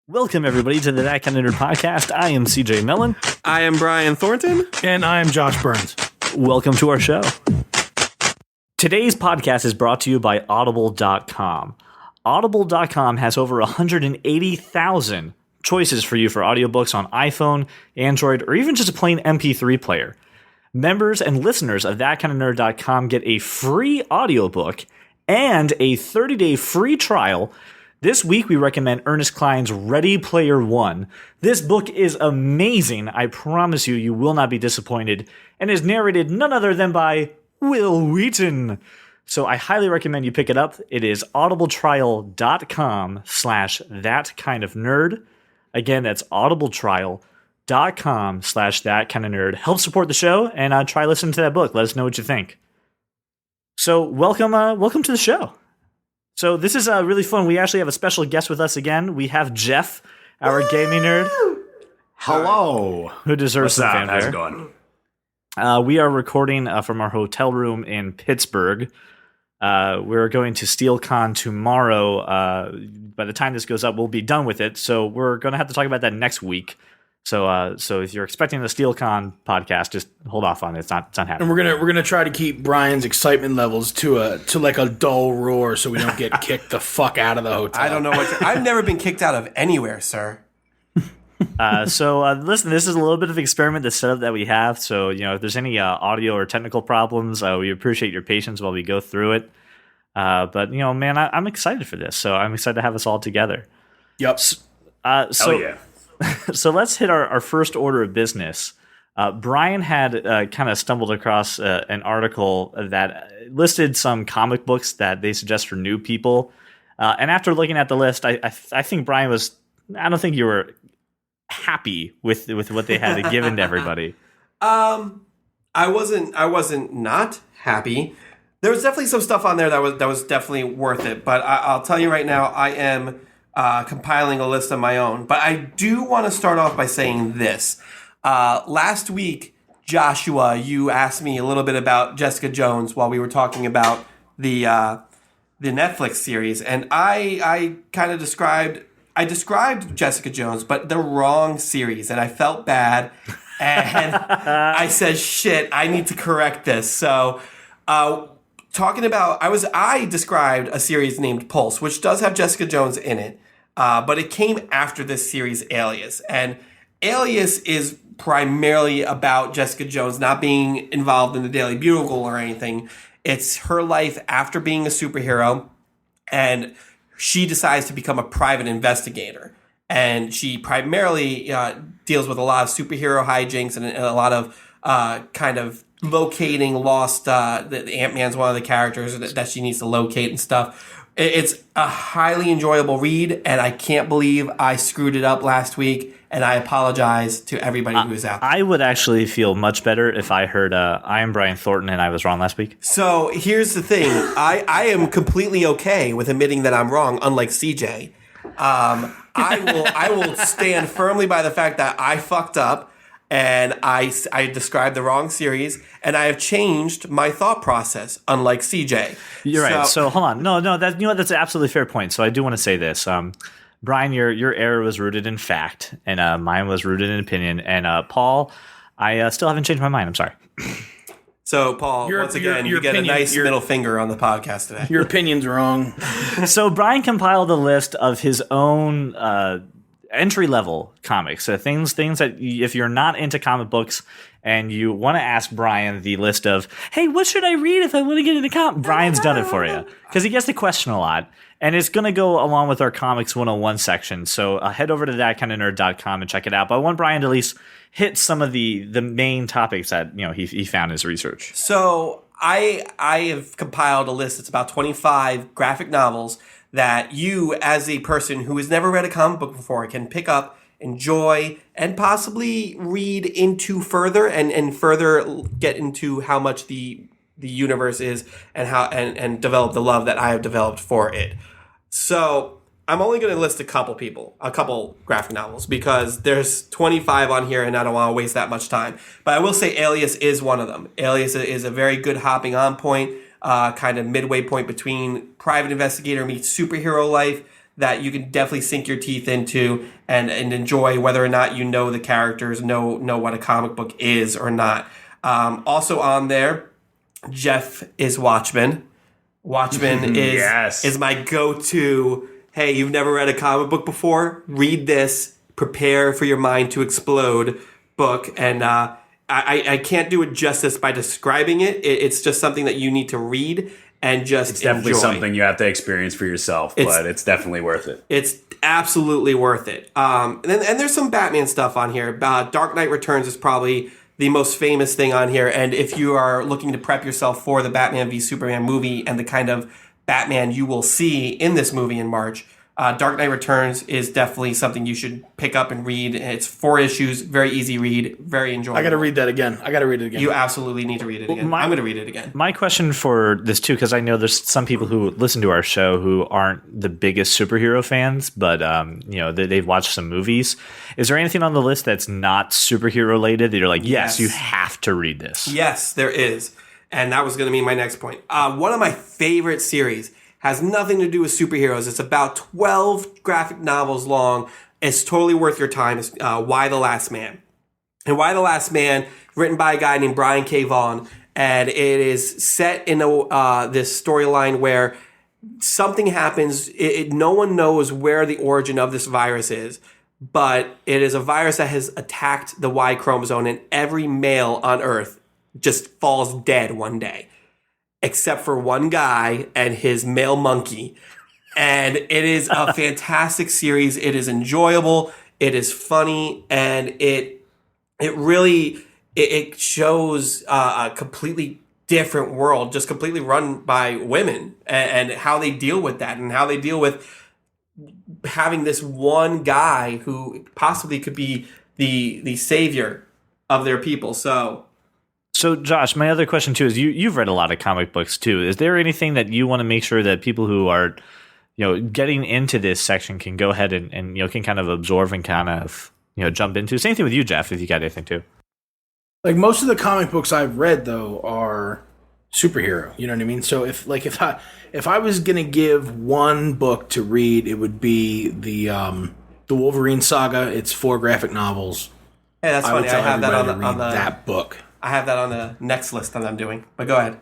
Welcome, everybody, to the That Kind of Nerd podcast. I am CJ Mellon. I am Brian Thornton. And I am Josh Burns. Welcome to our show. Today's podcast is brought to you by Audible.com. Audible.com has over 180,000 choices for you for audiobooks on iPhone, Android, or even just a plain MP3 player. Members and listeners of ThatKindOfNerd.com get a free audiobook and a 30-day free trial. This week, we recommend Ernest Cline's Ready Player One. This book is amazing. I promise you, you will not be disappointed, and is narrated none other than by Will Wheaton. So I highly recommend you pick it up. It is audibletrial.com/thatkindofnerd. Again, that's audibletrial.com/thatkindofnerd. Help support the show and try listening to that book. Let us know what you think. So welcome to the show. So this is really fun. We actually have a special guest with us again. We have Jeff, our gaming nerd. Hello. Who deserves some fanfare. How's it going? We are recording from our hotel room in Pittsburgh. We're going to SteelCon tomorrow. By the time this goes up, we'll be done with it. So we're going to have to talk about that next week. So if you're expecting the SteelCon podcast, just hold off on it. It's not happening. And we're gonna try to keep Brian's excitement levels to like a dull roar, so we don't get kicked the fuck out of the hotel. I don't know what I've never been kicked out of anywhere, sir. Listen, this is a little bit of experiment, the setup that we have. So, if there's any audio or technical problems, we appreciate your patience while we go through it. But, man, I'm excited for this. So I'm excited to have us all together. Yep. Hell yeah. So let's hit our first order of business. Brian had kind of stumbled across an article that listed some comic books that they suggest for new people. And after looking at the list, I think Brian was, I don't think you were happy with what they had given to everybody. I wasn't not happy. There was definitely some stuff on there that was definitely worth it. But I'll tell you right now, I am compiling a list of my own. But I do want to start off by saying this. Last week, Joshua, you asked me a little bit about Jessica Jones while we were talking about the Netflix series. And I kind of described Jessica Jones, but the wrong series. And I felt bad. And I said, shit, I need to correct this. So talking about, I described a series named Pulse, which does have Jessica Jones in it. But it came after this series, Alias. And Alias is primarily about Jessica Jones not being involved in the Daily Bugle or anything. It's her life after being a superhero, and she decides to become a private investigator. And she primarily deals with a lot of superhero hijinks and a lot of kind of locating lost. The Ant-Man's one of the characters that she needs to locate and stuff. It's a highly enjoyable read, and I can't believe I screwed it up last week, and I apologize to everybody who is out there. I would actually feel much better if I heard I am Brian Thornton and I was wrong last week. So here's the thing. I am completely okay with admitting that I'm wrong, unlike CJ. I will stand firmly by the fact that I fucked up, and I described the wrong series, and I have changed my thought process, unlike CJ. You're right. So hold on. No, that's an absolutely fair point. So I do want to say this. Brian, your error was rooted in fact, and mine was rooted in opinion. And Paul, I still haven't changed my mind. I'm sorry. So, Paul, once again, you get a nice middle finger on the podcast today. Your opinion's wrong. So Brian compiled a list of his own entry-level comics. So things that if you're not into comic books and you want to ask Brian the list of, hey, what should I read if I want to get into comics? Brian's done it for you because he gets the question a lot. And it's going to go along with our Comics 101 section. So head over to thatkindofnerd.com and check it out. But I want Brian to at least hit some of the main topics that he found in his research. So I have compiled a list. It's about 25 graphic novels that you, as a person who has never read a comic book before, can pick up, enjoy, and possibly read into further and further get into how much the universe is and how and develop the love that I have developed for it. So I'm only going to list a couple graphic novels, because there's 25 on here and I don't want to waste that much time. But I will say Alias is one of them. Alias is a very good hopping on point, kind of midway point between private investigator meets superhero life. that you can definitely sink your teeth into and enjoy, whether or not you know the characters, know what a comic book is or not. Also on there, Jeff is Watchmen. Watchmen is my go-to. Hey, you've never read a comic book before? Read this. Prepare for your mind to explode book. And I can't do it justice by describing it. It's just something that you need to read and just It's definitely enjoy. something you have to experience for yourself, but it's definitely worth it. It's absolutely worth it. And there's some Batman stuff on here. Dark Knight Returns is probably the most famous thing on here. And if you are looking to prep yourself for the Batman v Superman movie and the kind of Batman you will see in this movie in March, Dark Knight Returns is definitely something you should pick up and read. It's 4 issues, very easy read, very enjoyable. I got to read that again. You absolutely need to read it again. I'm going to read it again. My question for this too, because I know there's some people who listen to our show who aren't the biggest superhero fans, but they've watched some movies. Is there anything on the list that's not superhero related that you're like, yes, you have to read this? Yes, there is, and that was going to be my next point. One of my favorite series has nothing to do with superheroes. It's about 12 graphic novels long. It's totally worth your time. It's Why the Last Man. And Why the Last Man, written by a guy named Brian K. Vaughan. And it is set in this storyline where something happens. No one knows where the origin of this virus is. But it is a virus that has attacked the Y chromosome. And every male on Earth just falls dead one day. Except for one guy and his male monkey. And it is a fantastic series. It is enjoyable. It is funny. And it really shows a completely different world, just completely run by women and how they deal with that and how they deal with having this one guy who possibly could be the savior of their people. So, Josh, my other question too is you've read a lot of comic books too. Is there anything that you want to make sure that people who are, getting into this section can go ahead and can kind of absorb and kind of, jump into? Same thing with you, Jeff, if you got anything too. Like most of the comic books I've read though are superhero. You know what I mean? So if I was gonna give one book to read, it would be the Wolverine saga. It's 4 graphic novels. Hey, that's funny. I have that on that book. I have that on the next list that I'm doing. But go ahead.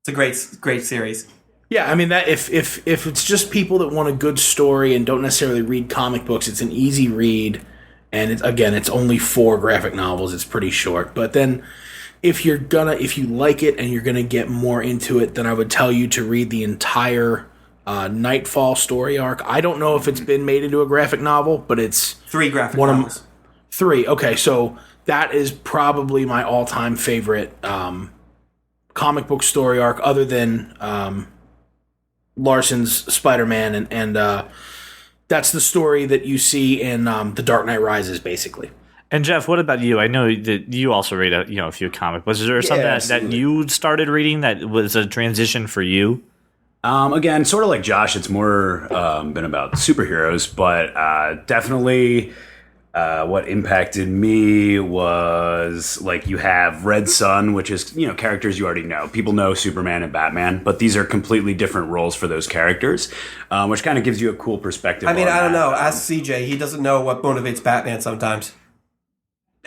It's a great series. Yeah, I mean that if it's just people that want a good story and don't necessarily read comic books, it's an easy read. And it's only 4 graphic novels. It's pretty short. But then if you like it and you're gonna get more into it, then I would tell you to read the entire Nightfall story arc. I don't know if it's been made into a graphic novel, but it's 3 graphic novels. 3. Okay, so that is probably my all-time favorite comic book story arc, other than Larson's Spider-Man, and that's the story that you see in The Dark Knight Rises, basically. And Jeff, what about you? I know that you also read a few comic books. Is there something that you started reading that was a transition for you? Again, sort of like Josh, it's more been about superheroes, but definitely. What impacted me was, like, you have Red Sun, which is, characters you already know. People know Superman and Batman, but these are completely different roles for those characters, which kind of gives you a cool perspective. I mean, I don't know. Ask CJ. He doesn't know what motivates Batman sometimes.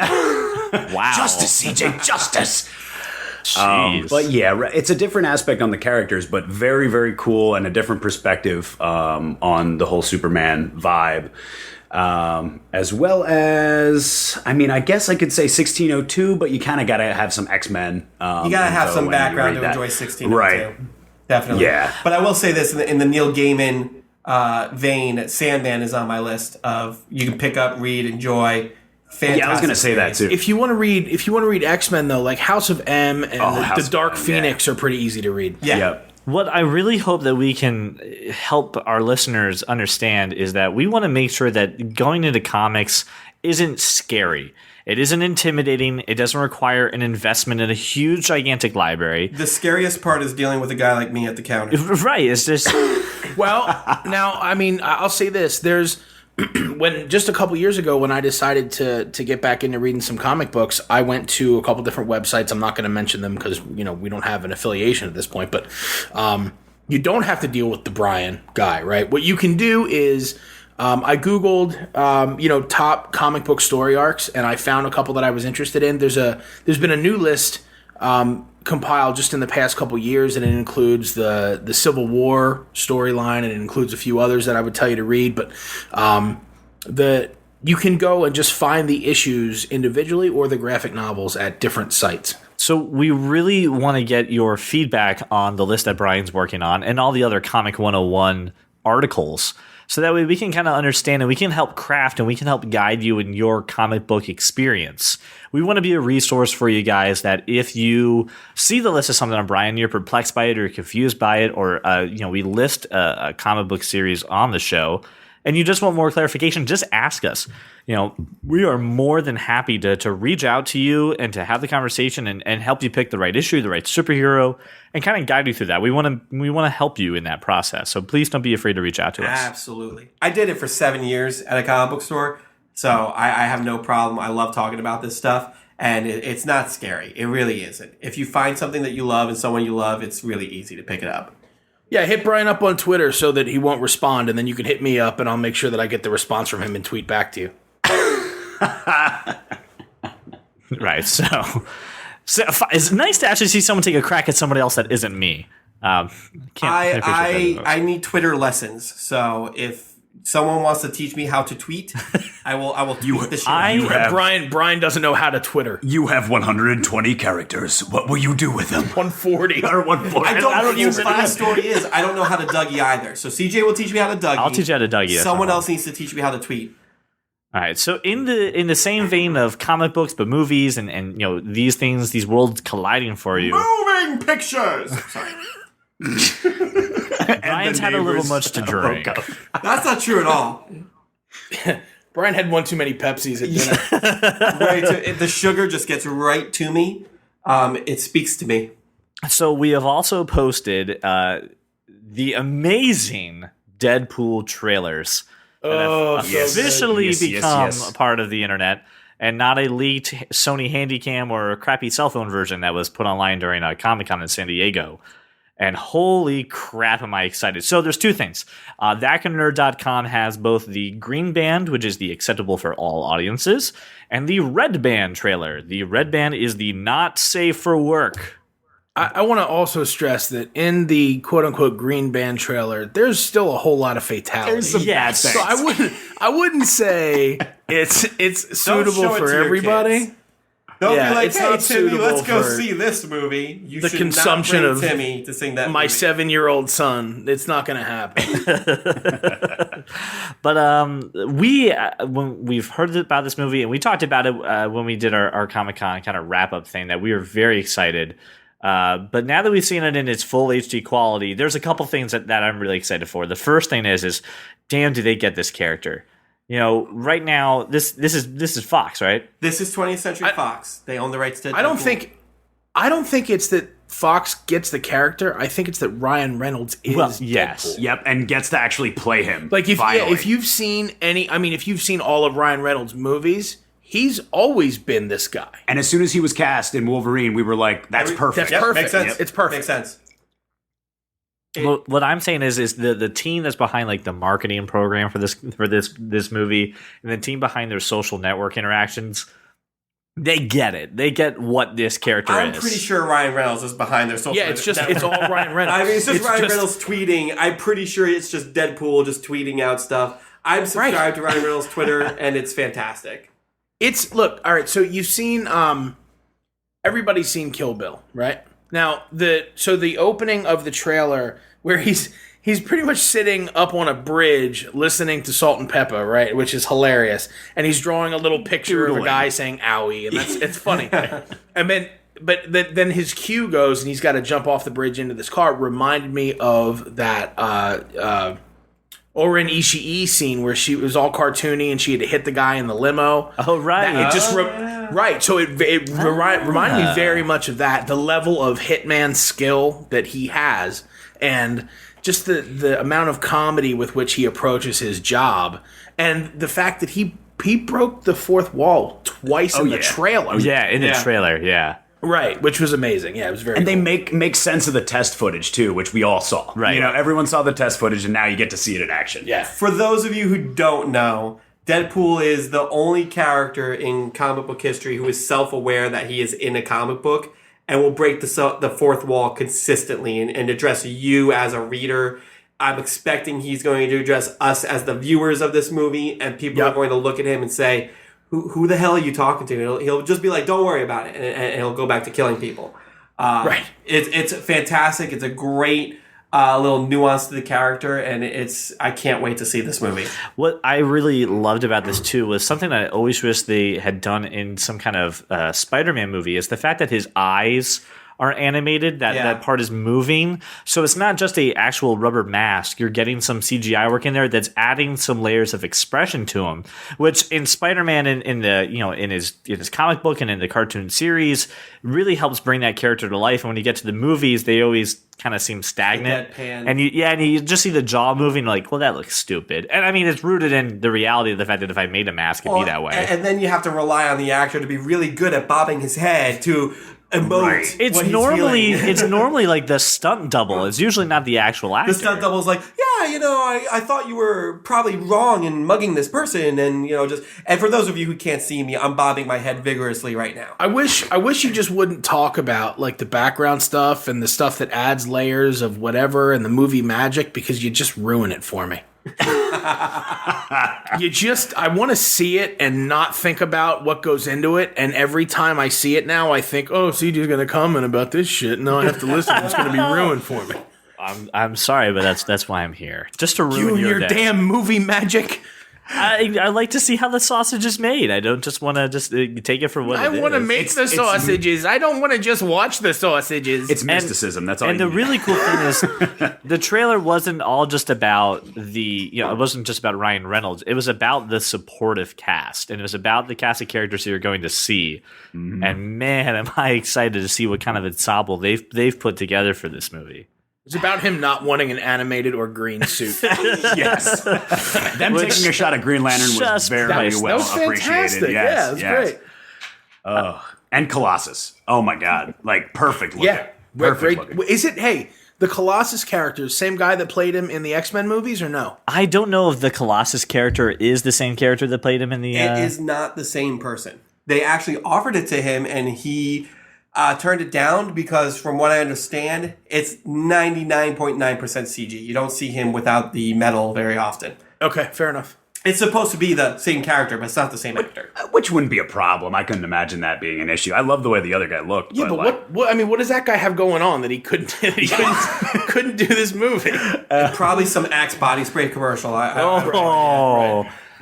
Wow. Justice, CJ, justice! Jeez. But yeah, it's a different aspect on the characters, but very, very cool and a different perspective on the whole Superman vibe. As well as, I mean, I guess I could say 1602, but you kind of got to have some X-Men. You got to have some background to enjoy 1602. Right. Definitely. Yeah. But I will say this, in the Neil Gaiman vein, Sandman is on my list of you can pick up, read, enjoy. Fantastic. Yeah, I was going to say that too. If you want to read X-Men though, like House of M and the Dark Phoenix are pretty easy to read. Yeah. Yep. What I really hope that we can help our listeners understand is that we want to make sure that going into comics isn't scary. It isn't intimidating. It doesn't require an investment in a huge, gigantic library. The scariest part is dealing with a guy like me at the counter. Right. It's just... Well, now, I mean, I'll say this. There's... when just a couple years ago, when I decided to get back into reading some comic books, I went to a couple different websites. I'm not going to mention them because we don't have an affiliation at this point. But you don't have to deal with the Brian guy, right? What you can do is, I Googled, top comic book story arcs, and I found a couple that I was interested in. There's been a new list compiled just in the past couple years, and it includes the Civil War storyline, and it includes a few others that I would tell you to read. But you can go and just find the issues individually or the graphic novels at different sites. So we really want to get your feedback on the list that Brian's working on and all the other Comic 101 articles. So that way we can kind of understand and we can help craft and we can help guide you in your comic book experience. We want to be a resource for you guys that if you see the list of something on Brian, you're perplexed by it or you're confused by it, or we list a comic book series on the show and you just want more clarification, just ask us. We are more than happy to reach out to you and to have the conversation and help you pick the right issue, the right superhero, and kind of guide you through that. We want to help you in that process. So please don't be afraid to reach out to us. Absolutely. I did it for 7 years at a comic book store, so I have no problem. I love talking about this stuff, and it's not scary. It really isn't. If you find something that you love and someone you love, it's really easy to pick it up. Yeah, hit Brian up on Twitter so that he won't respond, and then you can hit me up, and I'll make sure that I get the response from him and tweet back to you. Right, so it's nice to actually see someone take a crack at somebody else that isn't me. I need Twitter lessons, so if someone wants to teach me how to tweet, I will tweet the shit. Brian doesn't know how to Twitter. You have 120 characters. What will you do with them? 140 or 140. I don't know what my story is. I don't know how to Dougie either. So CJ will teach me how to Dougie. I'll teach you how to Dougie. Someone else needs to teach me how to tweet. All right, so in the same vein of comic books, but movies and these things, these worlds colliding for you. Moving pictures. Sorry. Brian's had a little much to drink. That's not true at all. Brian had one too many Pepsis at dinner. Right, the sugar just gets right to me. It speaks to me. So we have also posted the amazing Deadpool trailers. That have officially become a part of the internet, and not a leaked Sony Handycam or a crappy cell phone version that was put online during a Comic-Con in San Diego. And holy crap, am I excited. So there's two things. ThatKindNerd.com has both the green band, which is the acceptable for all audiences, and the red band trailer. The red band is the not safe for work. I want to also stress that in the quote-unquote green band trailer, there's still a whole lot of fatalities. Yes. So I wouldn't say it's suitable for everybody. Don't be like, hey, Timmy, let's go see this movie. You should consumption not bring of Timmy to sing that my movie. 7-year-old son. It's not going to happen. But when we've heard about this movie, and we talked about it when we did our Comic-Con kind of wrap-up thing, that we were very excited. But now that we've seen it in its full HD quality, there's a couple things that I'm really excited for. The first thing is damn, do they get this character? Right now, this is Fox, right? This is 20th Century Fox. They own the rights to. I don't think it's that Fox gets the character. I think it's that Ryan Reynolds is yes, Deadpool. Yep, and gets to actually play him. Like if you've seen if you've seen all of Ryan Reynolds' movies, he's always been this guy. And as soon as he was cast in Wolverine, we were like, that's perfect. That's perfect. Makes sense. It's perfect. Makes sense. What I'm saying is the team that's behind like the marketing program for this movie, and the team behind their social network interactions, they get it. They get what this character is. I'm pretty sure Ryan Reynolds is behind their social. Yeah, it's all Ryan Reynolds. I mean, it's just Ryan Reynolds tweeting. I'm pretty sure it's just Deadpool just tweeting out stuff. I'm subscribed to Ryan Reynolds' Twitter, and it's fantastic. Look, all right. So you've seen everybody's seen Kill Bill, right? Now the opening of the trailer where he's pretty much sitting up on a bridge listening to Salt and Pepper, right? Which is hilarious. And he's drawing a little picture of a guy saying "owie," and it's funny. And then his cue goes, and he's got to jump off the bridge into this car. Reminded me of that Oren Ishii scene where she was all cartoony and she had to hit the guy in the limo. Oh, right. Right. So it reminded me very much of that. The level of hitman skill that he has, and just the amount of comedy with which he approaches his job, and the fact that he broke the fourth wall twice in the trailer. Yeah, in the trailer, yeah. Right, which was amazing. Yeah, it was very And cool. they make sense of the test footage too, which we all saw. Right. You know, everyone saw the test footage, and now you get to see it in action. Yeah. For those of you who don't know, Deadpool is the only character in comic book history who is self-aware that he is in a comic book and will break the fourth wall consistently and address you as a reader. I'm expecting he's going to address us as the viewers of this movie, and people are going to look at him and say, who the hell are you talking to? He'll just be like, don't worry about it, and he'll go back to killing people. Right. It's fantastic. It's a great little nuance to the character, and I can't wait to see this movie. What I really loved about this too was something that I always wish they had done in some kind of Spider-Man movie is the fact that his eyes are animated, that part is moving. So it's not just a actual rubber mask. You're getting some CGI work in there that's adding some layers of expression to him, which in Spider-Man in his comic book and in the cartoon series really helps bring that character to life. And when you get to the movies, they always kind of seem stagnant. Deadpan. And you just see the jaw moving like, well, that looks stupid. And I mean, it's rooted in the reality of the fact that if I made a mask, it'd be that way. And then you have to rely on the actor to be really good at bobbing his head to emote. Right. It's what he's normally feeling. like the stunt double. It's usually not the actual actor. The stunt double's like, I thought you were probably wrong in mugging this person, and and for those of you who can't see me, I'm bobbing my head vigorously right now. I wish you just wouldn't talk about like the background stuff and the stuff that adds layers of whatever and the movie magic, because you just ruin it for me. I want to see it and not think about what goes into it. And every time I see it now, I think, oh, CJ's going to comment about this shit. And now I have to listen. It's going to be ruined for me. I'm sorry, but that's why I'm here. Just to ruin You and your day. damn movie magic. I like to see how the sausage is made. I don't just want to just take it for what I it is. want to make the sausages. I don't want to just watch the sausages. It's mysticism. That's all. And you the need. really cool thing is, the trailer wasn't all just about it wasn't just about Ryan Reynolds. It was about the supportive cast, and it was about the cast of characters that you're going to see. Mm-hmm. And man, am I excited to see what kind of ensemble they've put together for this movie. It's about him not wanting an animated or green suit. Yes. Them taking a shot at Green Lantern was Just- very that was appreciated. fantastic. Yes, It was yes. great. And Colossus. Oh my God. Like perfect looking. Yeah. Perfect Great. looking. Is it, the Colossus character, same guy that played him in the X-Men movies, or no? I don't know if the Colossus character is the same character that played him in the. It is not the same person. They actually offered it to him, and he turned it down because, from what I understand, it's 99.9% CG. You don't see him without the metal very often. Okay, fair enough. It's supposed to be the same character, but it's not the same actor. Which wouldn't be a problem. I couldn't imagine that being an issue. I love the way the other guy looked. Yeah, but what does that guy have going on that he couldn't couldn't do this movie? Probably some Axe body spray commercial.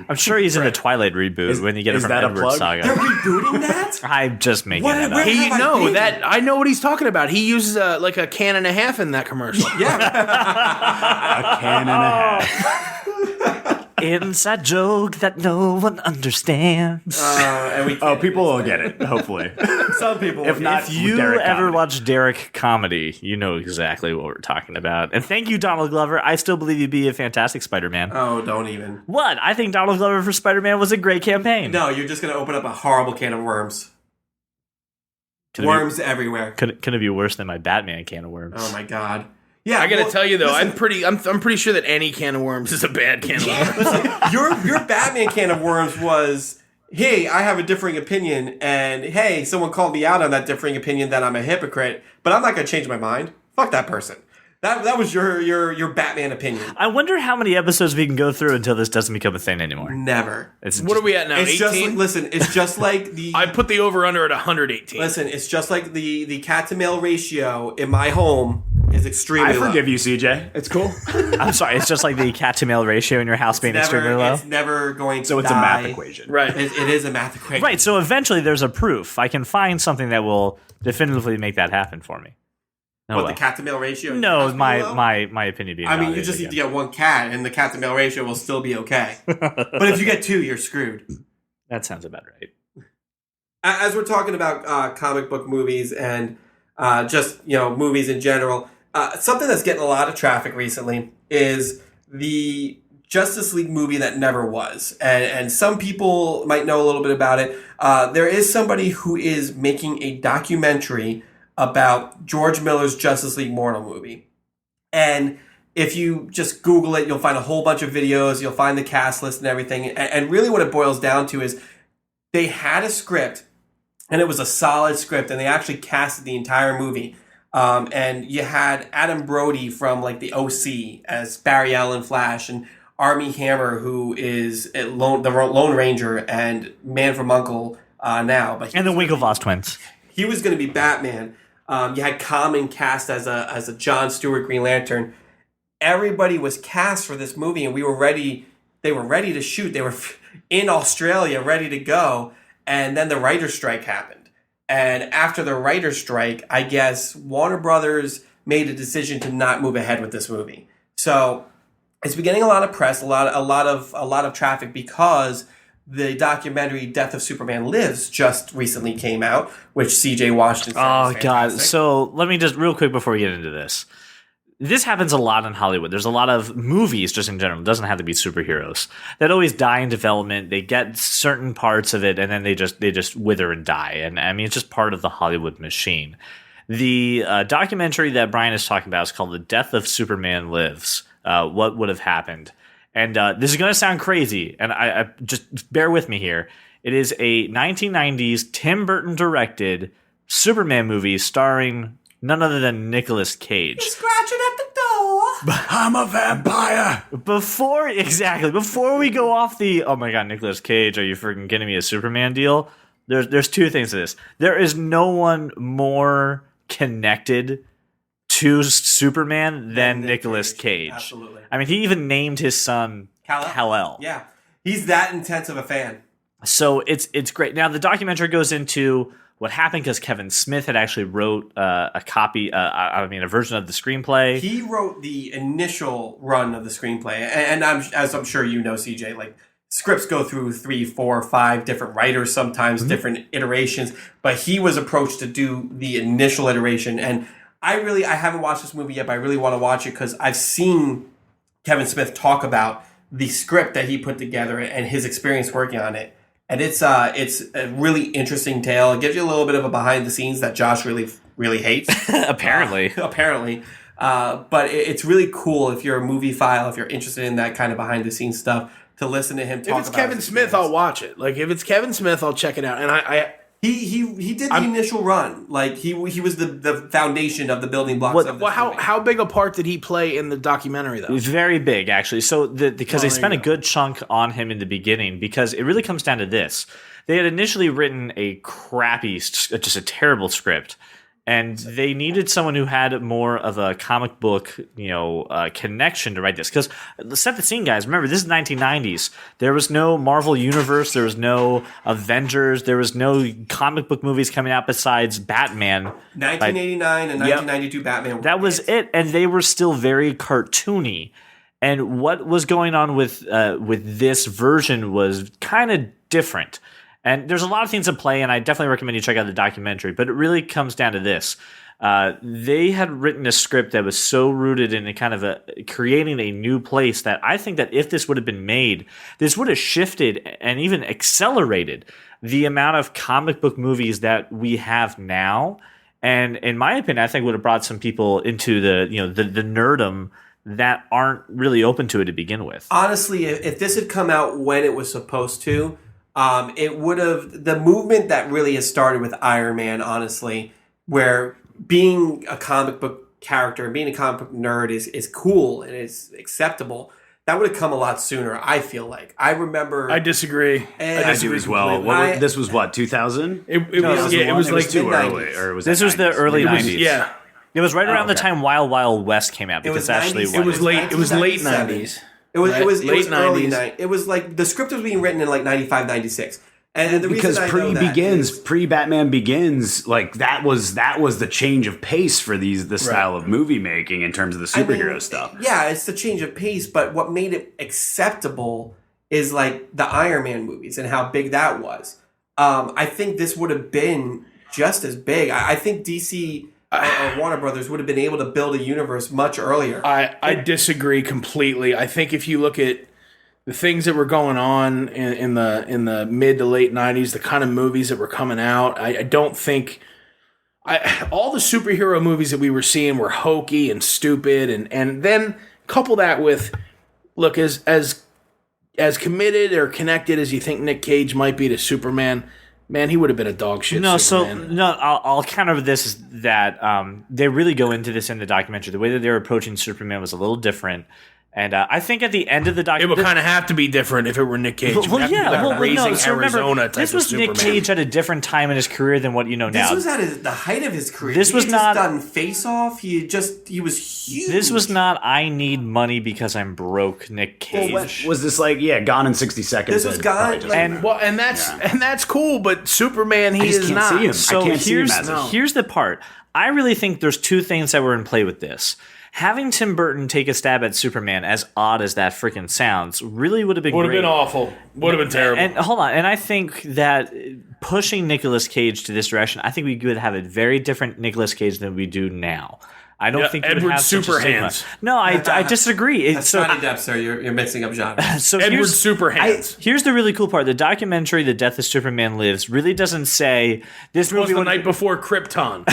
I'm sure he's in the Twilight reboot when you get it is from that a Edward plug? Saga. They're rebooting that? I'm just making What- that where- up. I know what he's talking about. He uses like a can and a half in that commercial. Yeah. a can and a half. Inside joke that no one understands. And we Oh, people will get it, hopefully. Some people. If not, If you Derek ever comedy. watch Derek comedy, you know exactly what we're talking about. And thank you, Donald Glover. I still believe you'd be a fantastic Spider-Man. Oh, don't even. What? I think Donald Glover for Spider-Man was a great campaign. No, you're just going to open up a horrible can of worms. Could it Worms everywhere. Could it be worse than my Batman can of worms? Oh my god. Yeah, I gotta well, tell you though, listen, I'm pretty sure that any can of worms is a bad can of worms. listen, your Batman can of worms was, hey, I have a differing opinion, and hey, someone called me out on that differing opinion that I'm a hypocrite, but I'm not gonna change my mind. Fuck that person. That was your Batman opinion. I wonder how many episodes we can go through until this doesn't become a thing anymore. Never. It's What are we at now? It's 18? just listen. It's just like the. I put the over under at 118. Listen, it's just like the cat to male ratio in my home is extremely I low. forgive you, CJ. It's cool. I'm sorry. It's just like the cat to male ratio in your house being extremely low. It's never going to So it's die. a math equation. Right. It is a math equation. Right. So eventually, there's a proof. I can find something that will definitively make that happen for me. Oh, What, well. the cat to male ratio? No, has to be low? my opinion being. I mean, you validated just need to again. get one cat, and the cat to male ratio will still be okay. But if you get two, you're screwed. That sounds about right. As we're talking about comic book movies and just movies in general, something that's getting a lot of traffic recently is the Justice League movie that never was. And some people might know a little bit about it. There is somebody who is making a documentary about George Miller's Justice League Mortal movie. And if you just Google it, you'll find a whole bunch of videos. You'll find the cast list and everything. And really what it boils down to is they had a script, and it was a solid script, and they actually casted the entire movie. And you had Adam Brody from like the OC as Barry Allen Flash, and Armie Hammer, who is the Lone Ranger and Man from U.N.C.L.E. now. And the Winklevoss twins. He was going to be Batman. You had Common cast as a John Stewart Green Lantern. Everybody was cast for this movie, and we were ready. They were ready to shoot. They were in Australia, ready to go, and then the writer's strike happened. And after the writer's strike, I guess Warner Brothers made a decision to not move ahead with this movie. So it's been getting a lot of press, a lot of traffic because the documentary "Death of Superman Lives" just recently came out, which C.J. Washington said was Oh God! fantastic. So let me just real quick before we get into this. This happens a lot in Hollywood. There's a lot of movies, just in general. It doesn't have to be superheroes that always die in development. They get certain parts of it, and then they just wither and die. And I mean, it's just part of the Hollywood machine. The documentary that Brian is talking about is called "The Death of Superman Lives." What would have happened? And this is going to sound crazy, and I just bear with me here. It is a 1990s Tim Burton directed Superman movie starring none other than Nicolas Cage. Scratching at the door. I'm a vampire. Before we go off the oh my God, Nicolas Cage, are you freaking kidding me? A Superman deal? There's two things to this. There is no one more connected to Superman than Nicolas Cage. Absolutely. I mean, he even named his son Kal-El. Yeah, he's that intense of a fan. So it's great. Now the documentary goes into what happened because Kevin Smith had actually wrote a version of the screenplay. He wrote the initial run of the screenplay, and as I'm sure you know, CJ, like scripts go through 3, 4, 5 different writers, sometimes different iterations. But he was approached to do the initial iteration, and I haven't watched this movie yet, but I really want to watch it because I've seen Kevin Smith talk about the script that he put together and his experience working on it. And it's a really interesting tale. It gives you a little bit of a behind the scenes that Josh really hates. Apparently. But it's really cool if you're a movie file, if you're interested in that kind of behind the scenes stuff, to listen to him talk about If it's Kevin Smith, I'll watch it. Like, if it's Kevin Smith, I'll check it out. And He did the initial run. Like he was the foundation of the building blocks of this movie. How big a part did he play in the documentary, though? It's very big, actually. So because they spent a good chunk on him in the beginning, because it really comes down to this. They had initially written a crappy, just a terrible script, and they needed someone who had more of a comic book, connection to write this. Because set the scene, guys. Remember, this is 1990s. There was no Marvel Universe. There was no Avengers. There was no comic book movies coming out besides Batman. 1989 and 1992 Batman. That was it, and they were still very cartoony. And what was going on with this version was kind of different. And there's a lot of things at play, and I definitely recommend you check out the documentary. But it really comes down to this. They had written a script that was so rooted in a kind of creating a new place that I think that if this would have been made, this would have shifted and even accelerated the amount of comic book movies that we have now. And in my opinion, I think would have brought some people into the nerdom that aren't really open to it to begin with. Honestly, if this had come out when it was supposed to, it would have, the movement that really has started with Iron Man, honestly, where being a comic book character and being a comic book nerd is cool and is acceptable. That would have come a lot sooner, I feel like. I remember... I disagree. I do as well. This was what, 2000? It was like too mid-90s. early. Or was This was the early 90s. Yeah. It was right around the okay. time Wild Wild West came out. Because was actually, 90s. It was late 1997. 90s. It was Late early 90s. It was like the script was being written in like 95, 96. And the Because reason I know that is- pre-Batman Begins, like that was the change of pace for the style of movie making in terms of the superhero stuff. Yeah, it's the change of pace, but what made it acceptable is like the Iron Man movies and how big that was. I think this would have been just as big. I think DC or Warner Brothers would have been able to build a universe much earlier. I disagree completely. I think if you look at the things that were going on in the mid to late 90s, the kind of movies that were coming out, I don't think all the superhero movies that we were seeing were hokey and stupid, and then couple that with, look, as committed or connected as you think Nick Cage might be to Superman, man, he would have been a dog shit Superman. I'll counter this is that they really go into this in the documentary. The way that they're approaching Superman was a little different. And I think at the end of the documentary... It would kind of have to be different if it were Nick Cage. This was Nick Cage at a different time in his career than what you know now. This was at the height of his career. This was not done Face Off. He was huge. This was not I need money because I'm broke, Nick Cage. Well, was this like Gone in 60 Seconds? This was Gone, and that's cool. But Superman, he is not. See him. So here's the part. I really think there's two things that were in play with this. Having Tim Burton take a stab at Superman, as odd as that freaking sounds, really would have been great. Would have been awful. Would have been terrible. And hold on. And I think that pushing Nicolas Cage to this direction, I think we could have a very different Nicolas Cage than we do now. I don't think Edward would have Super Hands. No, I disagree. That's Johnny Depp, sir. You're mixing up genres. So Edward Super Hands. Here's the really cool part. The documentary, The Death of Superman Lives, really doesn't say this movie was the night before Krypton.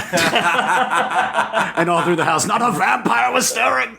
And all through the house, not a vampire was staring.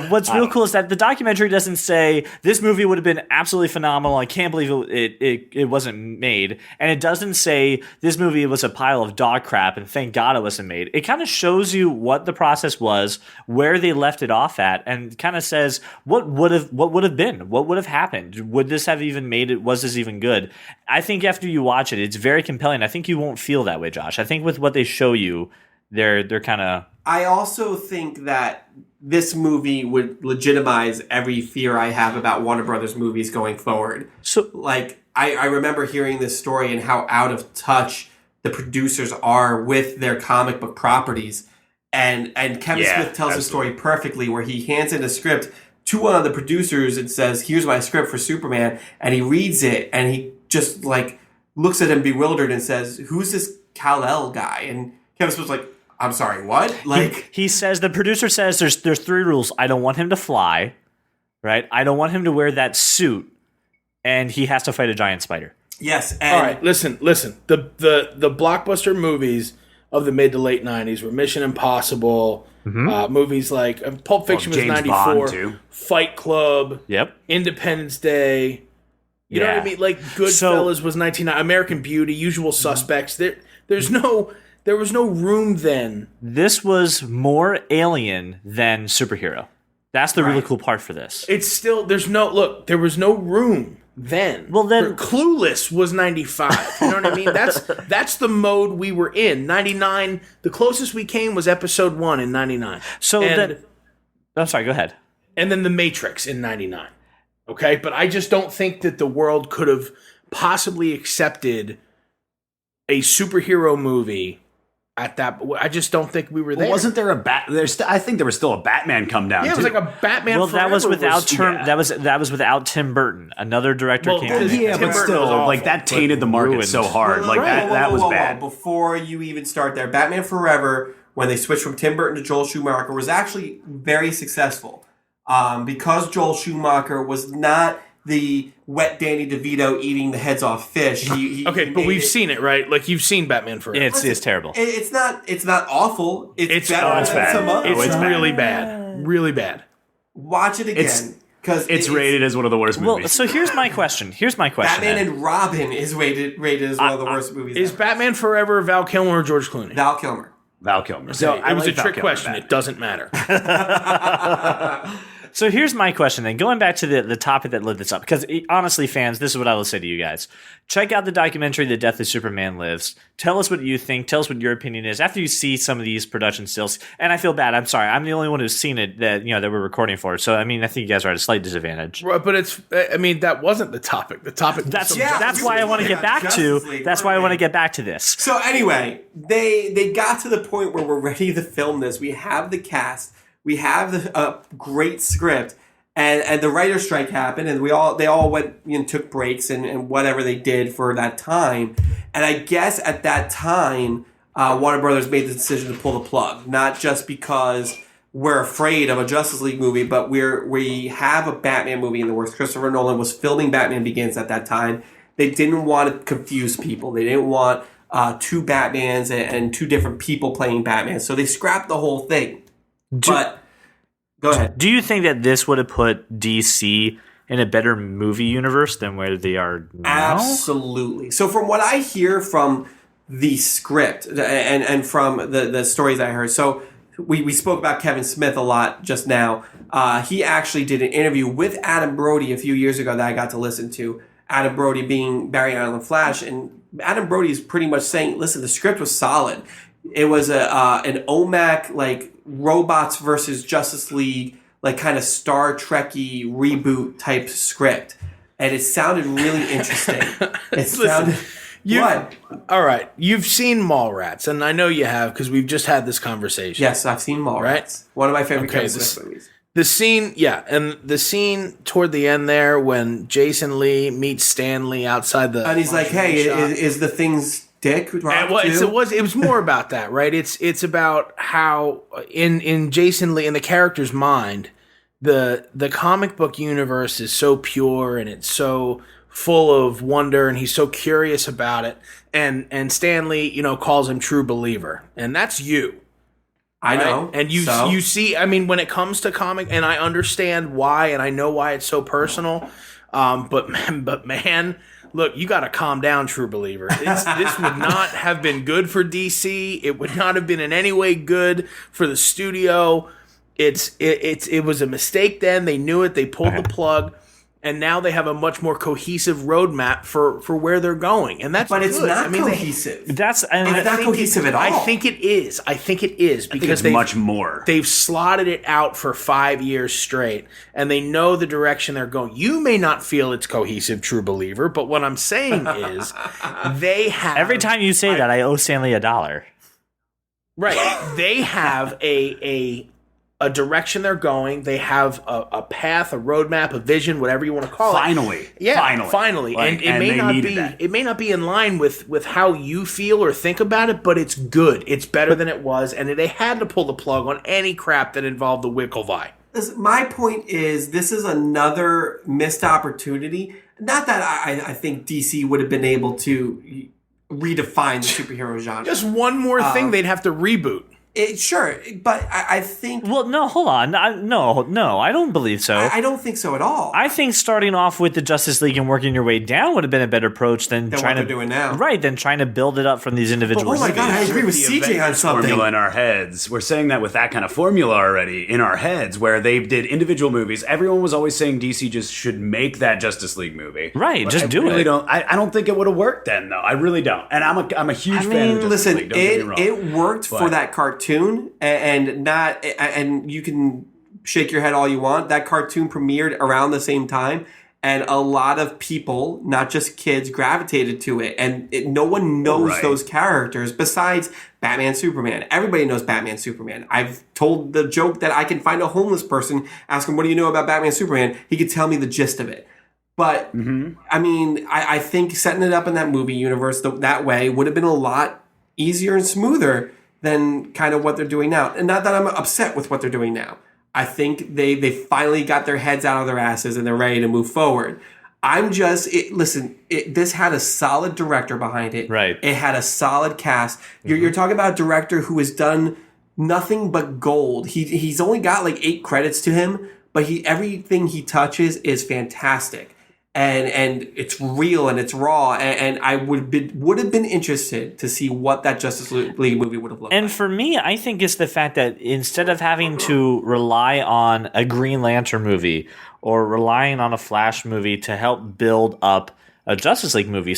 What's real cool is that the documentary doesn't say this movie would have been absolutely phenomenal. I can't believe it wasn't made. And it doesn't say this movie was a pile of dog crap and thank God it wasn't made. It kind of shows you what the process was, where they left it off at, and kind of says what would have been, what would have happened. Would this have even made it? Was this even good? I think after you watch it, it's very compelling. I think you won't feel that way, Josh. I think with what they show you, they're kind of... I also think that this movie would legitimize every fear I have about Warner Brothers movies going forward. So, like, I remember hearing this story and how out of touch the producers are with their comic book properties. And Kevin Smith tells the story perfectly, where he hands in a script to one of the producers and says, here's my script for Superman. And he reads it and he just like looks at him bewildered and says, who's this Kal-El guy? And Kevin Smith's like, I'm sorry, what? Like he says, the producer says there's three rules. I don't want him to fly, right? I don't want him to wear that suit, and he has to fight a giant spider. Yes. And all right, listen. The blockbuster movies of the mid to late 90s were Mission Impossible, movies like Pulp Fiction was 94, Fight Club, Independence Day. You know what I mean? Like Goodfellas was 1990, American Beauty, Usual Suspects. There was no room then. This was more Alien than superhero. That's the really cool part for this. It's still there was no room then. Well, then Clueless was 95. You know what I mean? That's the mode we were in. 99. The closest we came was Episode 1 in 99. I'm sorry. Go ahead. And then The Matrix in 99. Okay, but I just don't think that the world could have possibly accepted a superhero movie at that. I just don't think we were there. Well, wasn't there I think there was still a Batman come down. Yeah, it was like a Batman. Well, that was without that was without Tim Burton. Another director came in. Yeah, but still, like that tainted the market so hard. Like that was bad. Before you even start there, Batman Forever, when they switched from Tim Burton to Joel Schumacher, was actually very successful. Because Joel Schumacher was not the wet Danny DeVito eating the heads off fish. But we've seen it, right? Like you've seen Batman Forever. It's terrible. It's not awful. It's better than bad. some others. It's really bad. Really bad. Watch it again. Because it's rated as one of the worst movies. Well, so here's my question. Batman and Robin is rated as one of the worst movies. Is Batman Forever Val Kilmer or George Clooney? Val Kilmer. So it was a trick question. It doesn't matter. So here's my question then, going back to the topic that lit this up, because honestly, fans, this is what I will say to you guys. Check out the documentary, The Death of Superman Lives. Tell us what you think. Tell us what your opinion is after you see some of these production stills. And I feel bad. I'm sorry. I'm the only one who's seen it that we're recording for. So, I mean, I think you guys are at a slight disadvantage. Right, but that wasn't the topic. The topic that's why I want to get back to. That's why I want to get back to this. So anyway, they got to the point where we're ready to film this. We have the cast. We have the great script, and the writer's strike happened, and they all went and took breaks and whatever they did for that time. And I guess at that time, Warner Brothers made the decision to pull the plug, not just because we're afraid of a Justice League movie, but we have a Batman movie in the works. Christopher Nolan was filming Batman Begins at that time. They didn't want to confuse people. They didn't want two Batmans and two different people playing Batman. So they scrapped the whole thing. But go ahead. Do you think that this would have put DC in a better movie universe than where they are now? Absolutely. So from what I hear from the script and from the stories I heard, so we spoke about Kevin Smith a lot just now. He actually did an interview with Adam Brody a few years ago that I got to listen to. Adam Brody being Barry Allen Flash, and Adam Brody is pretty much saying, listen, the script was solid. It was an OMAC, like, robots versus Justice League, like, kind of Star Trek-y reboot type script. And it sounded really interesting. It sounded... What? All right. You've seen Mallrats, and I know you have because we've just had this conversation. Yes, I've seen Mallrats. Right? One of my favorite Kevin Smith movies. The scene, and the scene toward the end there when Jason Lee meets Stan Lee outside the... And he's like, hey, is the thing's dick rock it was more about that, right? It's about how in Jason Lee, in the character's mind, the comic book universe is so pure and it's so full of wonder, and he's so curious about it. And Stan Lee, calls him true believer, and that's you. I know. Right? And you see, I mean, when it comes to comic, and I understand why, and I know why it's so personal. But man, look, you got to calm down, true believer. This would not have been good for DC. It would not have been in any way good for the studio. It was a mistake then. They knew it. They pulled the plug. And now they have a much more cohesive roadmap for where they're going, and that's. But it's good. not cohesive. It's not cohesive at all. I think it is because it's much more. They've slotted it out for 5 years straight, and they know the direction they're going. You may not feel it's cohesive, true believer, but what I'm saying is they have. Every time you say that, I owe Stanley $1. Right, they have a direction they're going. They have a path, a roadmap, a vision, whatever you want to call Finally. it. Finally. Like, and it may not be in line with how you feel or think about it, but it's good. It's better than it was, and they had to pull the plug on any crap that involved the Wicklevi. My point is, this is another missed opportunity. Not that I think DC would have been able to redefine the superhero genre. Just one more thing they'd have to reboot. Sure, but I think... Well, no, hold on. No, I don't believe so. I don't think so at all. I think starting off with the Justice League and working your way down would have been a better approach than trying what they're doing now. Right, than trying to build it up from these individual oh my God, I agree with CJ on something. Formula in our heads. We're saying that with that kind of formula already in our heads, where they did individual movies. Everyone was always saying DC just should make that Justice League movie. Right, but just do it. I don't think it would have worked then, though. I really don't. And I'm a huge fan of Justice League. Don't get me wrong. It worked for that cartoon, and you can shake your head all you want. That cartoon premiered around the same time, and a lot of people, not just kids, gravitated to it. And no one knows those characters besides Batman, Superman. Everybody knows Batman, Superman. I've told the joke that I can find a homeless person, ask him, what do you know about Batman, Superman? He could tell me the gist of it. But, I mean, I think setting it up in that movie universe that way would have been a lot easier and smoother than kind of what they're doing now. And not that I'm upset with what they're doing now. I think they finally got their heads out of their asses and they're ready to move forward. I'm just... this had a solid director behind it. Right. It had a solid cast. You're talking about a director who has done nothing but gold. He's only got like 8 credits to him, but everything he touches is fantastic. And it's real and it's raw, and I would have been interested to see what that Justice League movie would have looked like. And for me, I think it's the fact that instead of having to rely on a Green Lantern movie or relying on a Flash movie to help build up a Justice League movie,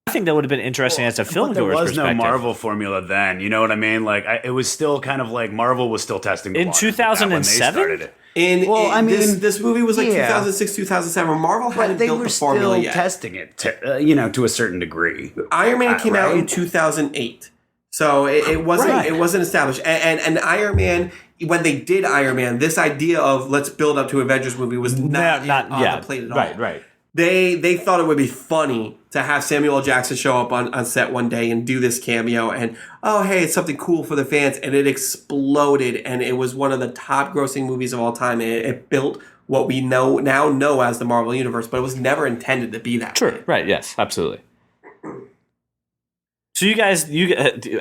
I think that would have been interesting as a film There viewer's was no perspective. Marvel formula then. You know what I mean? Like it was still kind of like Marvel was still testing the In waters with that when they 2007? started it. This movie was like 2006, 2007. Marvel hadn't they built were the formula still yet. testing it, to a certain degree. Iron Man came out in right? 2008, so it wasn't established. And Iron Man, when they did Iron Man, this idea of let's build up to Avengers movie was not on the plate at all. Right. They thought it would be funny to have Samuel L. Jackson show up on set one day and do this cameo, and oh hey, it's something cool for the fans, and it exploded, and it was one of the top grossing movies of all time. It built what we now know as the Marvel Universe, but it was never intended to be that. Sure, right? Yes, absolutely. So you guys,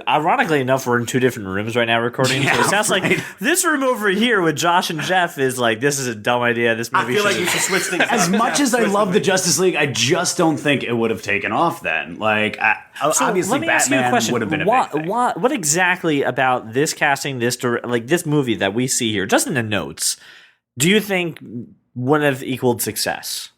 ironically enough, we're in two different rooms right now recording. Yeah, so it sounds like this room over here with Josh and Jeff is like, this is a dumb idea. This movie I feel like you should switch things. As up. much as I Switch love them. the Justice League, I just don't think it would have taken off then. Like, So obviously, let me ask you a Batman question. would have been a big thing. What exactly about this casting, this movie that we see here, just in the notes, do you think would have equaled success?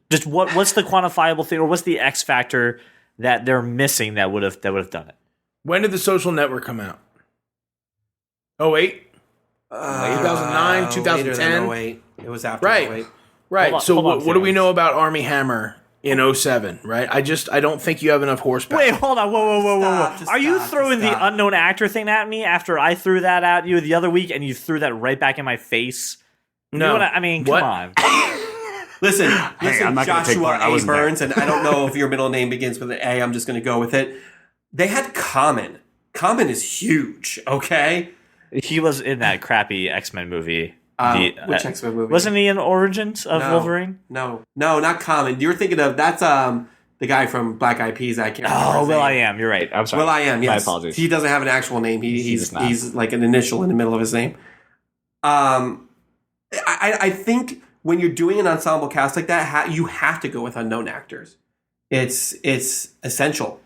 Just what's the quantifiable thing, or what's the X factor that they're missing that would have done it? When did The Social Network come out? 08? 2009, Later 2010? than 08. It was after Right. 08. Right. Hold on, So hold on, what do we fans. know about Armie Hammer in 07, right? I don't think you have enough horsepower. Wait, hold on. Whoa. Just Are you stop, throwing just the stop. unknown actor thing at me after I threw that at you the other week and you threw that right back in my face? No. Come What? on. Listen, I'm not gonna take Joshua part. I A. wasn't there. Burns, and I don't know if your middle name begins with an A. I'm just going to go with it. They had Common. Common is huge, okay? He was in that crappy X-Men movie. Which X-Men movie? Wasn't he in Origins of No. Wolverine? No, not Common. You're thinking of, that's the guy from Black Eyed Peas. I can't remember Oh, his Will name. I Am. You're right. I'm sorry. Will I Am, yes. My apologies. He doesn't have an actual name. does not. He's like an initial in the middle of his name. I think when you're doing an ensemble cast like that, you have to go with unknown actors. It's essential.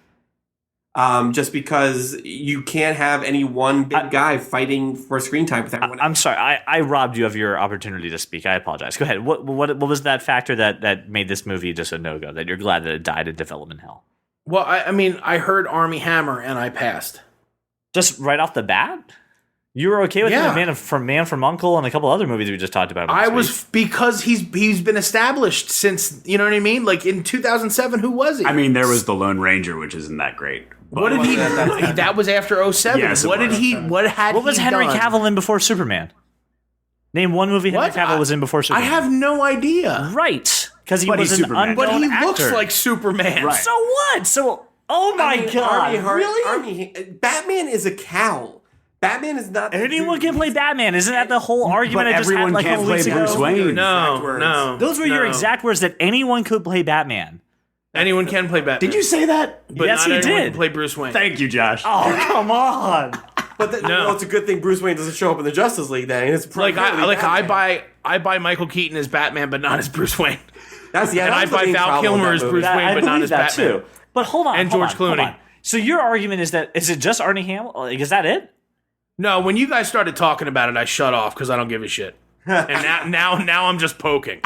Just because you can't have any one big guy fighting for screen time with everyone. I'm sorry. I robbed you of your opportunity to speak. I apologize. Go ahead. What was that factor that made this movie just a no-go, that you're glad that it died in development hell? Well, I mean, I heard Armie Hammer and I passed. Just right off the bat? You were okay with Yeah. the Man from U.N.C.L.E. and a couple other movies we just talked about. I last was week. because he's been established since, you know what I mean? Like in 2007, who was he? I mean, there was the Lone Ranger, which isn't that great. what did he? That was after 07. Yes, it What did was. he? What had? What was he Henry done? Cavill in before Superman? Name one movie Henry What? Cavill was in before I Superman. have no idea. Right, because he But was he's an Superman. unknown But he actor. looks like Superman. Right. So what? So oh my god, Batman is a cowl. Batman is not. anyone can play Batman. Isn't that the whole argument But I just had everyone like a can't couple play weeks ago? Bruce Wayne. No. Those were your no. exact words, that anyone could play Batman. Anyone can play Batman. Did you say that? But Yes, not he anyone did. can play Bruce Wayne. Thank you, Josh. Oh come on! But No. well, it's a good thing Bruce Wayne doesn't show up in the Justice League. Then it's Like primarily Batman. I buy Michael Keaton as Batman, but not as Bruce Wayne. That's and I that's the buy main Val problem with Kilmer that as movie. Bruce Wayne, I but not believe as that Batman. too. But hold on, And hold George on, hold Clooney. on. So your argument is it just Arnie Hamel? Like, is that it? No, when you guys started talking about it, I shut off because I don't give a shit. And now I'm just poking.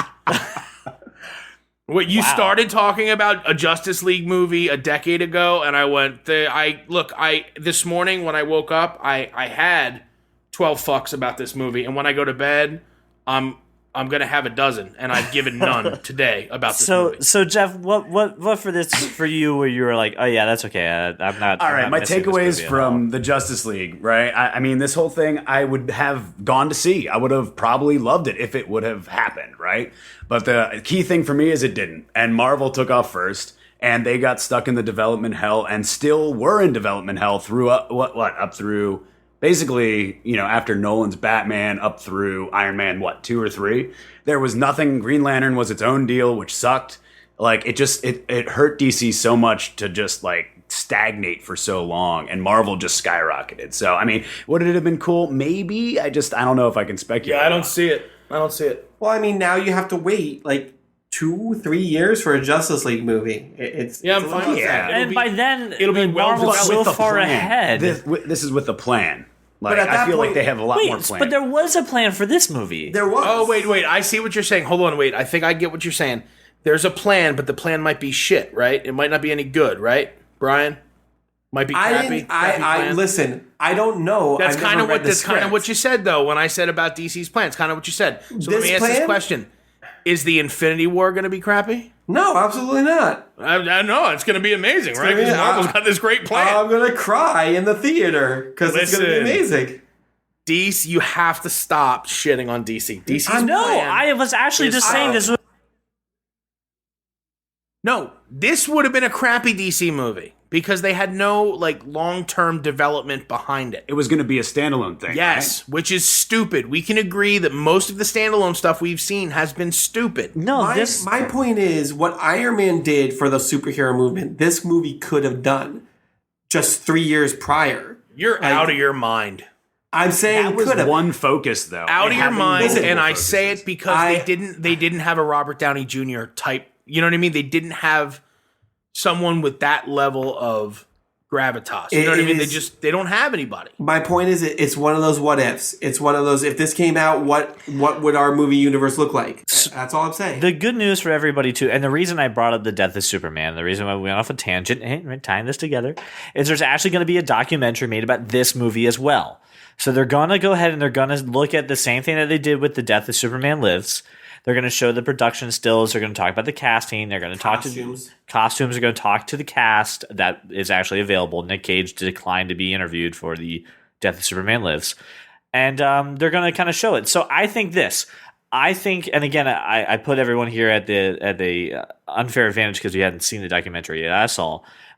What you started talking about a Justice League movie a decade ago, and I went. This morning when I woke up, I had 12 fucks about this movie, and when I go to bed, I'm gonna have a dozen, and I've given none today about this movie. So Jeff, what for this for you where you were like, oh yeah, that's okay. I'm not. All I'm right, not my missing this takeaways movie at from all. the Justice League, right? I mean, this whole thing I would have gone to see. I would have probably loved it if it would have happened, right? But the key thing for me is it didn't. And Marvel took off first, and they got stuck in the development hell and still were in development hell through up through basically, after Nolan's Batman up through Iron Man, 2 or 3. There was nothing. Green Lantern was its own deal, which sucked. Like, it hurt DC so much to just, like, stagnate for so long, and Marvel just skyrocketed. So, I mean, would it have been cool? Maybe. I don't know if I can speculate. Yeah, I don't see it. Well, I mean, now you have to wait like 2-3 years for a Justice League movie. I'm fine with that. And by then, it'll be well Marvel's developed so With the far plan. ahead. This is with the plan. Like, at I that feel like point- they have a lot more Wait, plan. but there was a plan for this movie. There was. Oh, wait. I see what you're saying. Hold on, wait. I think I get what you're saying. There's a plan, but the plan might be shit, right? It might not be any good, right, Brian? Might be crappy. crappy plan. Listen. I don't know. That's I've kind never of read what the that's kind of script. what you said though when I said about DC's plan. It's kind of what you said. So let This me ask this plan? question: is the Infinity War going to be crappy? No, absolutely not. I know it's going to be amazing, right? gonna be- Because Marvel's got this great plan. I'm gonna cry in the theater because it's gonna be Listen. amazing. DC, you have to stop shitting on DC. DC's I'm no, plan I was actually is- just saying this. No, this would have been a crappy DC movie because they had no like long-term development behind it. It was going to be a standalone thing. Yes, right? which is stupid. We can agree that most of the standalone stuff we've seen has been stupid. No, My point is, what Iron Man did for the superhero movement, this movie could have done just 3 years prior. You're out of your mind. I'm saying That was could have. one focus, though. Out of your mind, Listen, and I say it because they didn't have a Robert Downey Jr. type. You know what I mean? They didn't have someone with that level of gravitas. You know what I mean? They don't have anybody. My point is, it's one of those what ifs. It's one of those, if this came out, what would our movie universe look like? That's all I'm saying. The good news for everybody, too, and the reason I brought up the death of Superman, the reason why we went off a tangent, tying this together, is there's actually going to be a documentary made about this movie as well. So they're going to go ahead and they're going to look at the same thing that they did with The Death of Superman Lives. They're going to show the production stills. They're going to talk about the casting. They're going to talk to costumes. They're going to talk to the cast that is actually available. Nick Cage declined to be interviewed for The Death of Superman Lives. And they're going to kind of show it. So I think and again, I put everyone here at the unfair advantage because we hadn't seen the documentary yet.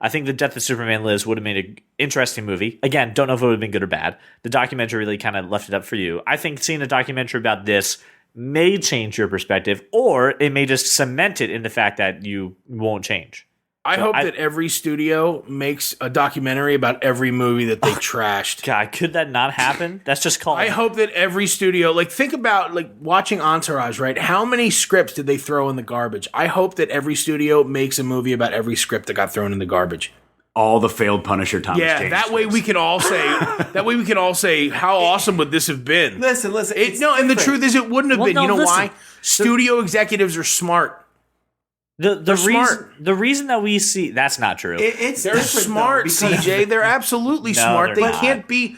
I think The Death of Superman Lives would have made an interesting movie. Again, don't know if it would have been good or bad. The documentary really kind of left it up for you. I think seeing a documentary about this may change your perspective, or it may just cement it in the fact that you won't change. I hope that every studio makes a documentary about every movie that they trashed. God, could that not happen? That's just called... I hope that every studio, like, think about, like, watching Entourage, right? How many scripts did they throw in the garbage? I hope that every studio makes a movie about every script that got thrown in the garbage. All the failed Punisher Thomas Yeah, Jane that way we can all say. That way we can all say, how awesome would this have been? Listen. And the truth is, it wouldn't have been. No, you know listen. why? Studio executives are smart. The reason that we see that's not true. They're smart, CJ. They're absolutely smart. They can't be.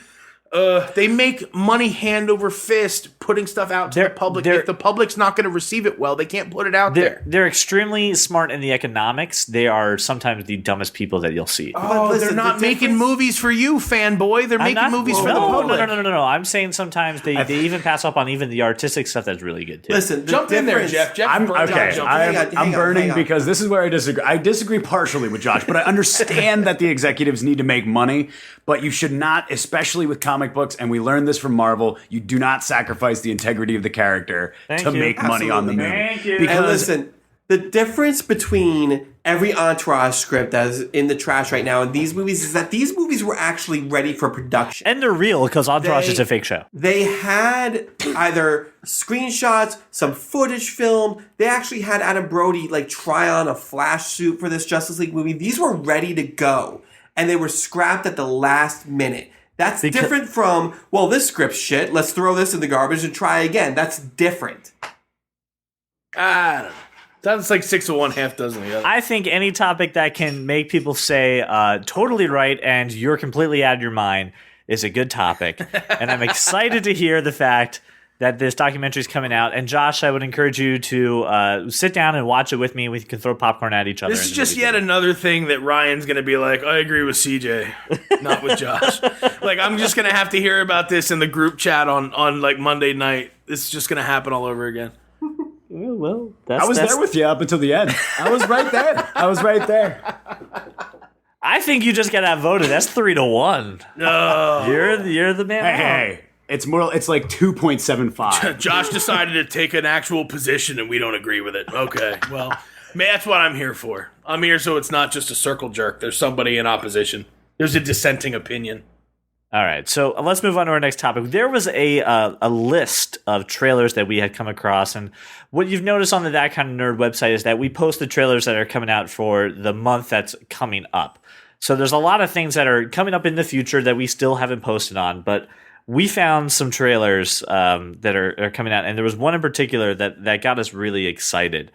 They make money hand over fist putting stuff out to the public. If the public's not going to receive it well, they can't put it out there. They're extremely smart in the economics. They are sometimes the dumbest people that you'll see. Oh, listen, they're not making movies for you, fanboy. They're making movies for the public. No. I'm saying sometimes they even pass up on even the artistic stuff that's really good too. Listen, jump in there, Jeff. I'm burning because this is where I disagree. I disagree partially with Josh, but I understand that the executives need to make money, but you should not, especially with comic books, and we learned this from Marvel, you do not sacrifice the integrity of the character make money on the movie. Thank you. And listen, the difference between every Entourage script that is in the trash right now and these movies is that these movies were actually ready for production. And they're real because Entourage is a fake show. They had either screenshots, some footage filmed. They actually had Adam Brody like try on a flash suit for this Justice League movie. These were ready to go, and they were scrapped at the last minute. That's different from, well, this script's shit. Let's throw this in the garbage and try again. That's different. I don't know. That's like 6 of one, half dozen of the other. I think any topic that can make people say totally right and you're completely out of your mind is a good topic. And I'm excited to hear the fact that this documentary is coming out. And Josh, I would encourage you to sit down and watch it with me. We can throw popcorn at each other. This is just yet another thing that Ryan's going to be like, I agree with CJ, not with Josh. Like, I'm just going to have to hear about this in the group chat on like Monday night. This is just going to happen all over again. Well, I was there with you up until the end. I was right there. I think you just got outvoted. That's 3-1. No, you're the man. Hey. It's like 2.75. Josh decided to take an actual position and we don't agree with it. Okay, well, that's what I'm here for. I'm here so it's not just a circle jerk. There's somebody in opposition. There's a dissenting opinion. All right, so let's move on to our next topic. There was a list of trailers that we had come across, and what you've noticed on the That Kind of Nerd website is that we post the trailers that are coming out for the month that's coming up. So there's a lot of things that are coming up in the future that we still haven't posted on, but we found some trailers that are coming out, and there was one in particular that got us really excited.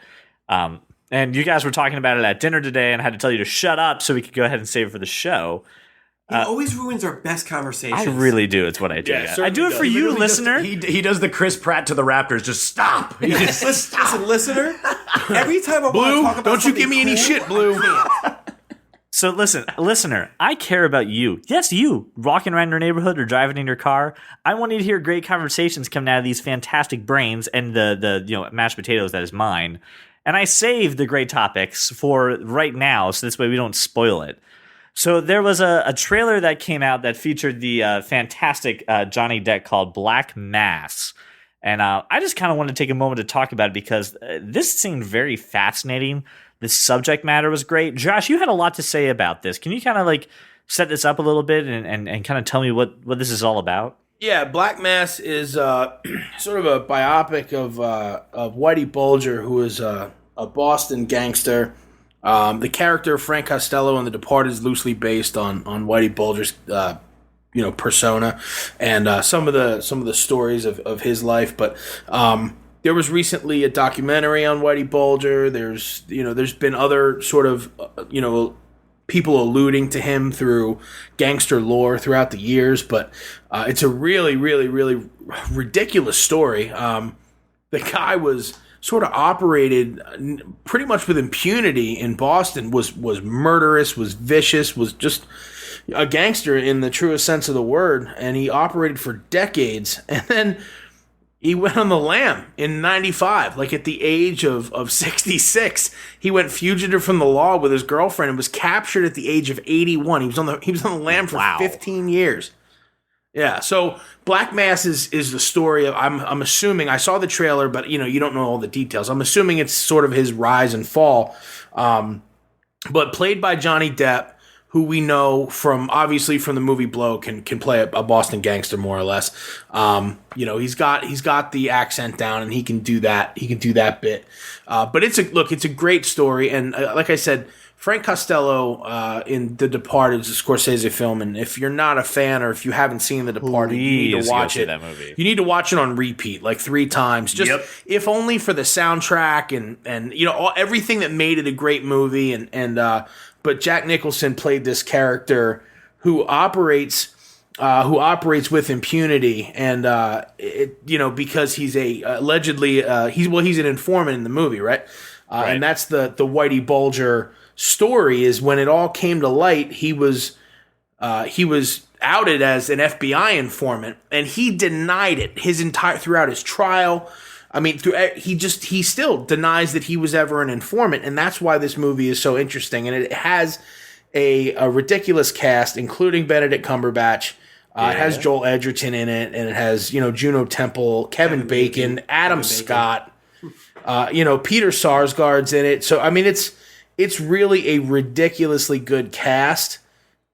And you guys were talking about it at dinner today, and I had to tell you to shut up so we could go ahead and save it for the show. He always ruins our best conversations. I really do. It's what I do. Yeah, I do it for you, listener. He does the Chris Pratt to the Raptors. Just stop. Listen, listener. Every time I want to talk about don't you give me any shit, Blue. So listen, listener, I care about you. Yes, you, walking around your neighborhood or driving in your car. I want you to hear great conversations coming out of these fantastic brains and the mashed potatoes that is mine. And I saved the great topics for right now, so this way we don't spoil it. So there was a trailer that came out that featured the fantastic Johnny Depp called Black Mass. And I just kind of want to take a moment to talk about it because this seemed very fascinating. The subject matter was great. Josh, you had a lot to say about this. Can you kind of like set this up a little bit and kind of tell me what this is all about? Yeah, Black Mass is sort of a biopic of Whitey Bulger, who is a Boston gangster. The character of Frank Costello in The Departed is loosely based on Whitey Bulger's persona and some of the stories of his life. But there was recently a documentary on Whitey Bulger. There's been other sort of people alluding to him through gangster lore throughout the years, but it's a really, really, really ridiculous story. The guy was sort of operated pretty much with impunity in Boston, was murderous, was vicious, was just a gangster in the truest sense of the word, and he operated for decades, and then he went on the lam in 95, like at the age of 66. He went fugitive from the law with his girlfriend and was captured at the age of 81. He was on the lam for 15 years. Yeah, so Black Mass is the story of, I'm assuming, I saw the trailer, but you don't know all the details. I'm assuming it's sort of his rise and fall. But played by Johnny Depp, who we know from the movie Blow can play a Boston gangster more or less. He's got the accent down and he can do that. He can do that bit. But it's a great story, and like I said, Frank Costello in The Departed is a Scorsese film, and if you're not a fan or if you haven't seen The Departed, you need to watch it. That movie. You need to watch it on repeat, like 3 times, just if only for the soundtrack and everything that made it a great movie. But Jack Nicholson played this character who operates with impunity, and because he's allegedly he's an informant in the movie, right? And that's the Whitey Bulger story. Is when it all came to light, he was outed as an FBI informant, and he denied it throughout his trial. I mean, he still denies that he was ever an informant, and that's why this movie is so interesting. And it has a ridiculous cast, including Benedict Cumberbatch. It has Joel Edgerton in it, and it has Juno Temple, Kevin Bacon, Adam Scott. Peter Sarsgaard's in it. So I mean, it's really a ridiculously good cast,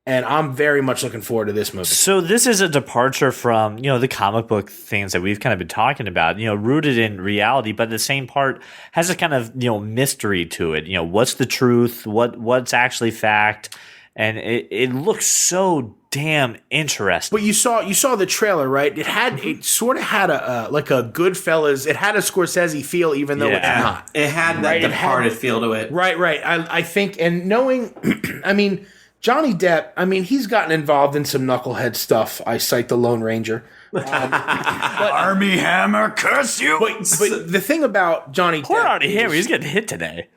and I'm very much looking forward to this movie. So this is a departure from the comic book things that we've kind of been talking about. Rooted in reality, but the same part has a kind of mystery to it. What's the truth? What's actually fact? And it looks so damn interesting. But you saw the trailer, right? It sort of had a Goodfellas. It had a Scorsese feel, even though it's not. It had that Departed feel to it. Right. I think, and knowing, I mean, Johnny Depp, I mean, he's gotten involved in some knucklehead stuff. I cite The Lone Ranger. Army Hammer, curse you! But the thing about Johnny Depp, poor Army Hammer, he's getting hit today.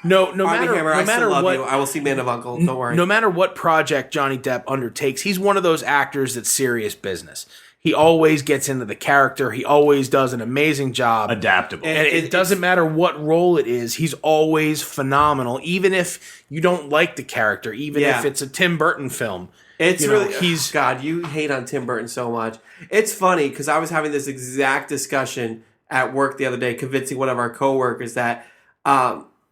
No matter what, I will see Man of Uncle. Don't worry. No matter what project Johnny Depp undertakes, he's one of those actors that's serious business. He always gets into the character. He always does an amazing job. Adaptable. And it doesn't matter what role it is. He's always phenomenal, even if you don't like the character, even if it's a Tim Burton film. It's God, you hate on Tim Burton so much. It's funny because I was having this exact discussion at work the other day, convincing one of our coworkers that,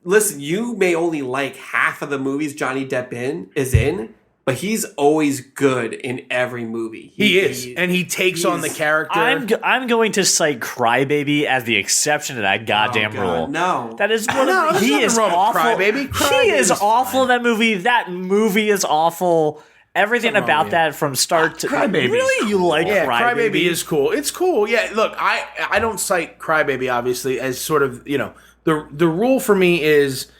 listen, you may only like half of the movies Johnny Depp is in, but he's always good in every movie. He is, and he takes on the character. I'm going to cite Crybaby as the exception to that goddamn rule. No, that is one of he is awful. He is awful in that movie. That movie is awful. Everything about that from start to Crybaby. Really, you like Crybaby? Crybaby is cool. It's cool. Yeah, look, I don't cite Crybaby obviously as sort of the rule for me is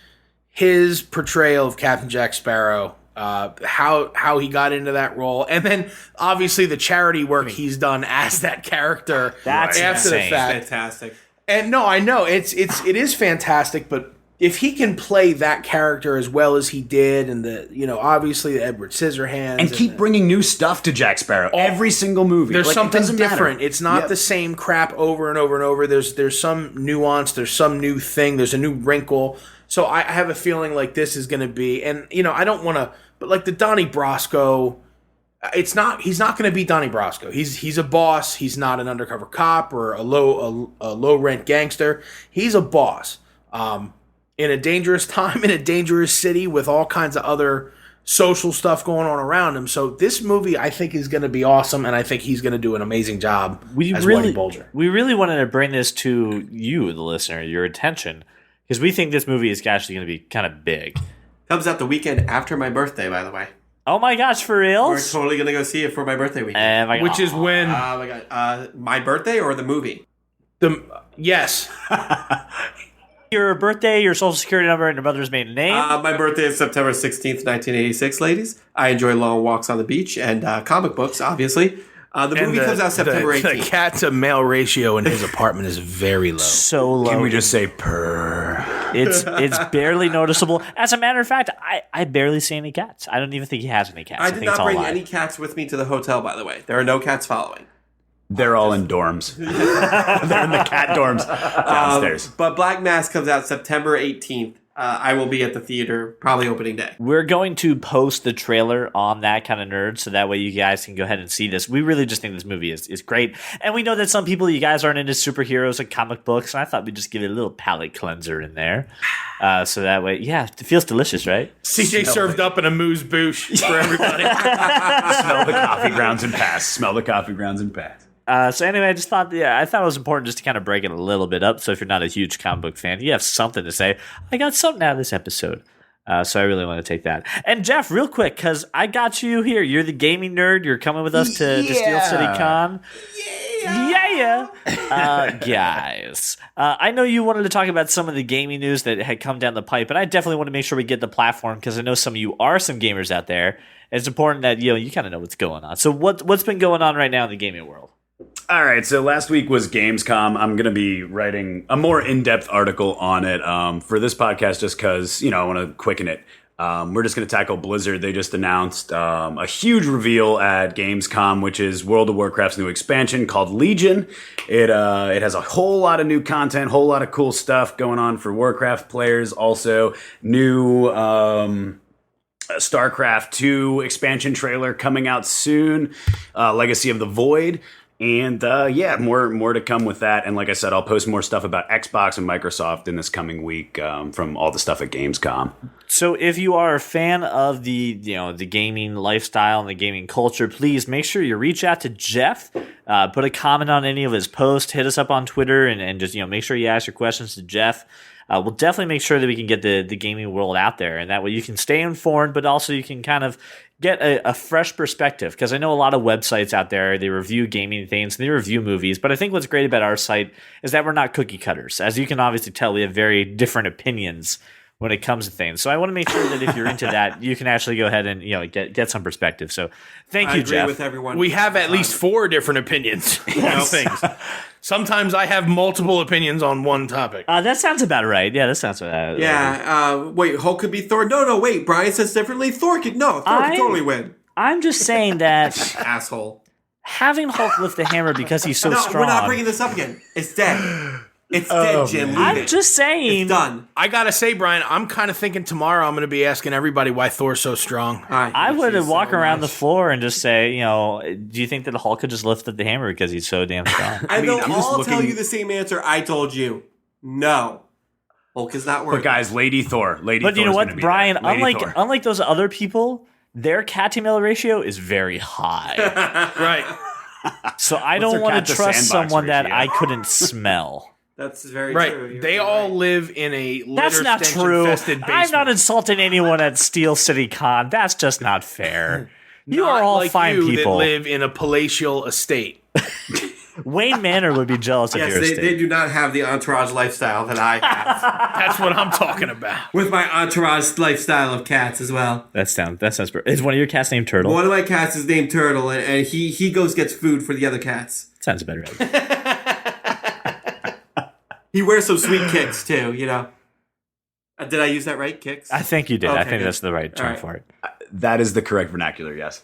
his portrayal of Captain Jack Sparrow. How he got into that role, and then obviously the charity work he's done as that character. That's after insane. the fact. Fantastic. And no, I know it is fantastic, but if he can play that character as well as he did, and obviously the Edward Scissorhands, and keep bringing new stuff to Jack Sparrow every single movie. There's something different. Matter. It's not the same crap over and over and over. There's some nuance. There's some new thing. There's a new wrinkle. So I have a feeling like this is going to be, and I don't want to, but like the Donnie Brasco, he's not going to be Donnie Brasco. He's a boss. He's not an undercover cop or a low rent gangster. He's a boss. In a dangerous time, in a dangerous city with all kinds of other social stuff going on around him. So this movie, I think, is going to be awesome, and I think he's going to do an amazing job as Whitey Bulger. We really wanted to bring this to you, the listener, your attention, because we think this movie is actually going to be kind of big. Comes out the weekend after my birthday, by the way. Oh my gosh, for real? We're totally going to go see it for my birthday weekend. Which is when? Oh my God. My birthday or the movie? Yes. Your birthday, your social security number, and your mother's maiden name. My birthday is September 16th, 1986, ladies. I enjoy long walks on the beach and comic books, obviously. The movie comes out September 18th. The cat-to-male ratio in his apartment is very low. So low. Can we just say purr? It's barely noticeable. As a matter of fact, I barely see any cats. I don't even think he has any cats. I did not bring any cats with me to the hotel, by the way. There are no cats following. They're all in dorms. They're in the cat dorms downstairs. But Black Mass comes out September 18th. I will be at the theater, probably opening day. We're going to post the trailer on That Kind of Nerd, so that way you guys can go ahead and see this. We really just think this movie is great. And we know that some people, you guys aren't into superheroes and comic books, and I thought we'd just give it a little palate cleanser in there. So that way, yeah, it feels delicious, right? CJ served up in a moose-bouche for everybody. Smell the coffee grounds and pass. Smell the coffee grounds and pass. So anyway, I thought it was important just to kind of break it a little bit up. So if you're not a huge comic book fan, you have something to say. I got something out of this episode. So I really want to take that. And Jeff, real quick, because I got you here. You're the gaming nerd. You're coming with us to Steel City Con. Yeah. Guys, I know you wanted to talk about some of the gaming news that had come down the pipe, but I definitely want to make sure we get the platform because I know some of you are some gamers out there. It's important that you kind of know what's going on. So what's been going on right now in the gaming world? All right, so last week was Gamescom. I'm going to be writing a more in-depth article on it for this podcast just because, I want to quicken it. We're just going to tackle Blizzard. They just announced a huge reveal at Gamescom, which is World of Warcraft's new expansion called Legion. It has a whole lot of new content, whole lot of cool stuff going on for Warcraft players. Also, new StarCraft 2 expansion trailer coming out soon, Legacy of the Void. And more to come with that. And like I said, I'll post more stuff about Xbox and Microsoft in this coming week from all the stuff at Gamescom. So if you are a fan of the gaming lifestyle and the gaming culture, please make sure you reach out to Jeff, put a comment on any of his posts, hit us up on Twitter, and just make sure you ask your questions to Jeff. We'll definitely make sure that we can get the gaming world out there, and that way you can stay informed, but also you can kind of get a fresh perspective, because I know a lot of websites out there, they review gaming things, and they review movies, but I think what's great about our site is that we're not cookie cutters. As you can obviously tell, we have very different opinions when it comes to things. So I want to make sure that if you're into that, you can actually go ahead and get some perspective. So thank you, Jeff. With everyone. We have at least 4 different opinions on things. Sometimes I have multiple opinions on one topic. That sounds about right. Yeah, that sounds about right. Wait, Hulk could be Thor? No, wait. Brian says differently. Thor could totally win. I'm just saying that asshole. Having Hulk lift the hammer because he's so strong. We're not bringing this up again. It's dead. It's dead, Jim. I'm just saying. It's done. I gotta say, Brian, I'm kind of thinking tomorrow I'm going to be asking everybody why Thor's so strong. I would walk around the floor and just say, do you think that the Hulk could just lift up the hammer because he's so damn strong? I'll tell you the same answer I told you. No. Hulk is not working. But guys, Lady Thor. But you know what, Brian? Unlike those other people, their cat-to-male ratio is very high. Right. So I don't want to trust someone that I couldn't smell. That's very true. They all live in a That's not true. Basement. I'm not insulting anyone at Steel City Con. That's just not fair. You are all like fine you people. That live in a palatial estate. Wayne Manor would be jealous of your estate. They do not have the entourage lifestyle that I have. That's what I'm talking about. With my entourage lifestyle of cats as well. That sounds. Is one of your cats named Turtle? One of my cats is named Turtle, and he gets food for the other cats. Sounds about right. He wears some sweet kicks too, Did I use that right? Kicks? I think you did. Okay, I think good. that's the right term right. for it. That is the correct vernacular, yes.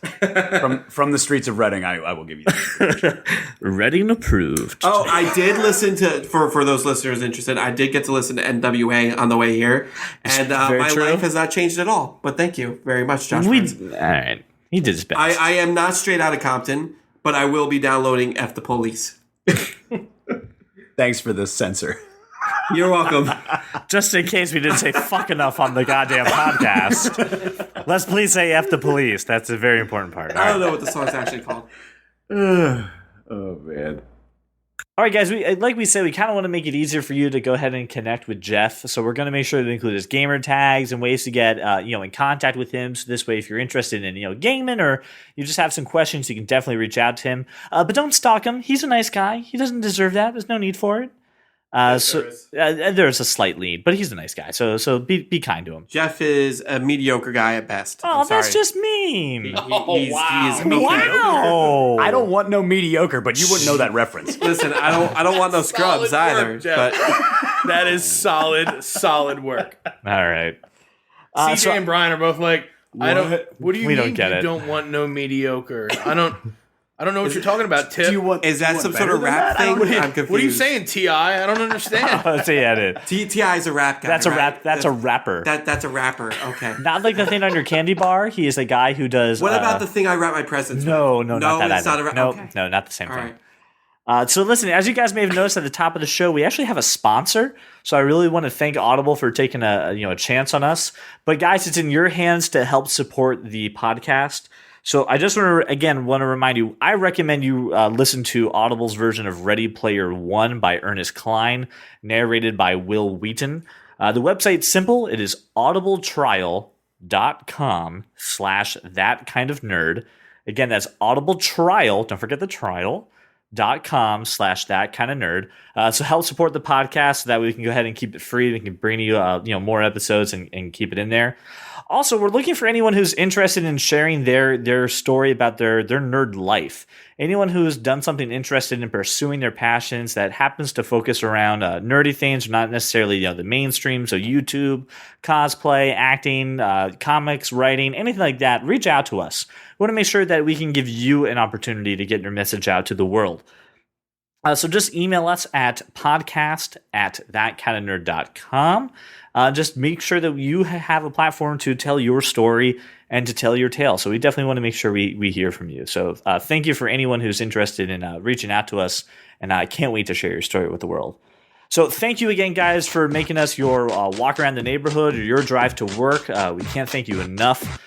From the streets of Reading, I will give you that. Reading approved. Oh, I did listen to, for those listeners interested, I did get to listen to NWA on the way here. And my true. life has not changed at all. But thank you very much, Josh. All Burns. right. He did his best. I am not straight out of Compton, but I will be downloading F the Police. Thanks for this censor. You're welcome. Just in case we didn't say fuck enough on the goddamn podcast, let's please say F the police. That's a very important part. I don't know what the song's actually called. Oh, man. All right, guys. Like we said, we kind of want to make it easier for you to go ahead and connect with Jeff. So we're going to make sure to include his gamer tags and ways to get in contact with him. So this way, if you're interested in gaming or you just have some questions, you can definitely reach out to him. But don't stalk him. He's a nice guy. He doesn't deserve that. There's no need for it. There's a slight lead, but he's a nice guy. So be kind to him. Jeff is a mediocre guy at best. Oh, I'm sorry. that's just mean. He is wow. mediocre. Wow. I don't want no mediocre, but you wouldn't know that reference. Listen, I don't want no scrubs Solid either. work, Jeff. But That is solid work. All right. CJ and Brian are both like, I don't. What do you We mean don't get you it. don't want no mediocre? I don't know what you're talking about, Tip. is that some sort of rap thing? I'm confused. What are you saying, T.I.? I don't understand. Let's see it. T.I. is a rap guy. That's a right? rap. That's a rapper. That's a rapper. Okay. Not like the thing on your candy bar. He is a guy who does. What about the thing I wrap my presents No, with? not that it's either. not a No, okay. no, not the same All thing. right. So listen, as you guys may have noticed at the top of the show, we actually have a sponsor. So I really want to thank Audible for taking a chance on us. But guys, it's in your hands to help support the podcast. So I just want to remind you, I recommend you listen to Audible's version of Ready Player One by Ernest Cline, narrated by Will Wheaton. The website's simple. It is audibletrial.com/thatkindofnerd. Again, that's audibletrial. Don't forget the trial.com/thatkindofnerd. So help support the podcast so that we can go ahead and keep it free. We can bring you more episodes and keep it in there. Also, we're looking for anyone who's interested in sharing their story about their nerd life. Anyone who's done something interested in pursuing their passions that happens to focus around nerdy things, not necessarily the mainstream. So YouTube, cosplay, acting, comics, writing, anything like that. Reach out to us. We want to make sure that we can give you an opportunity to get your message out to the world. So just email us at podcast@thatkindofnerd.com. Just make sure that you have a platform to tell your story and to tell your tale. So we definitely want to make sure we hear from you. So thank you for anyone who's interested in reaching out to us, and I can't wait to share your story with the world. So thank you again, guys, for making us your walk around the neighborhood or your drive to work. We can't thank you enough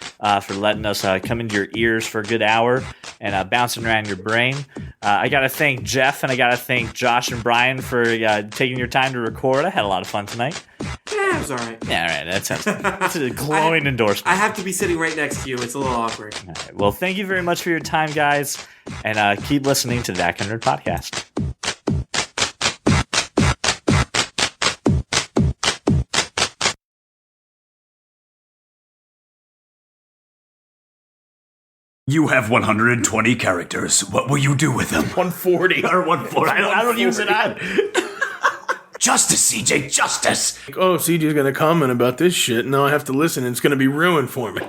for letting us come into your ears for a good hour and bouncing around your brain. I got to thank Jeff and I got to thank Josh and Brian for taking your time to record. I had a lot of fun tonight. Yeah, it was all right. Yeah, all right. That's a glowing endorsement. I have to be sitting right next to you. It's a little awkward. All right. Well, thank you very much for your time, guys, and keep listening to That Kind of Nerd Podcast. You have 120 characters. What will you do with them? 140 Or 140. I don't use it on. Justice, CJ, justice. Oh, CJ's gonna comment about this shit. Now I have to listen. And it's gonna be ruined for me.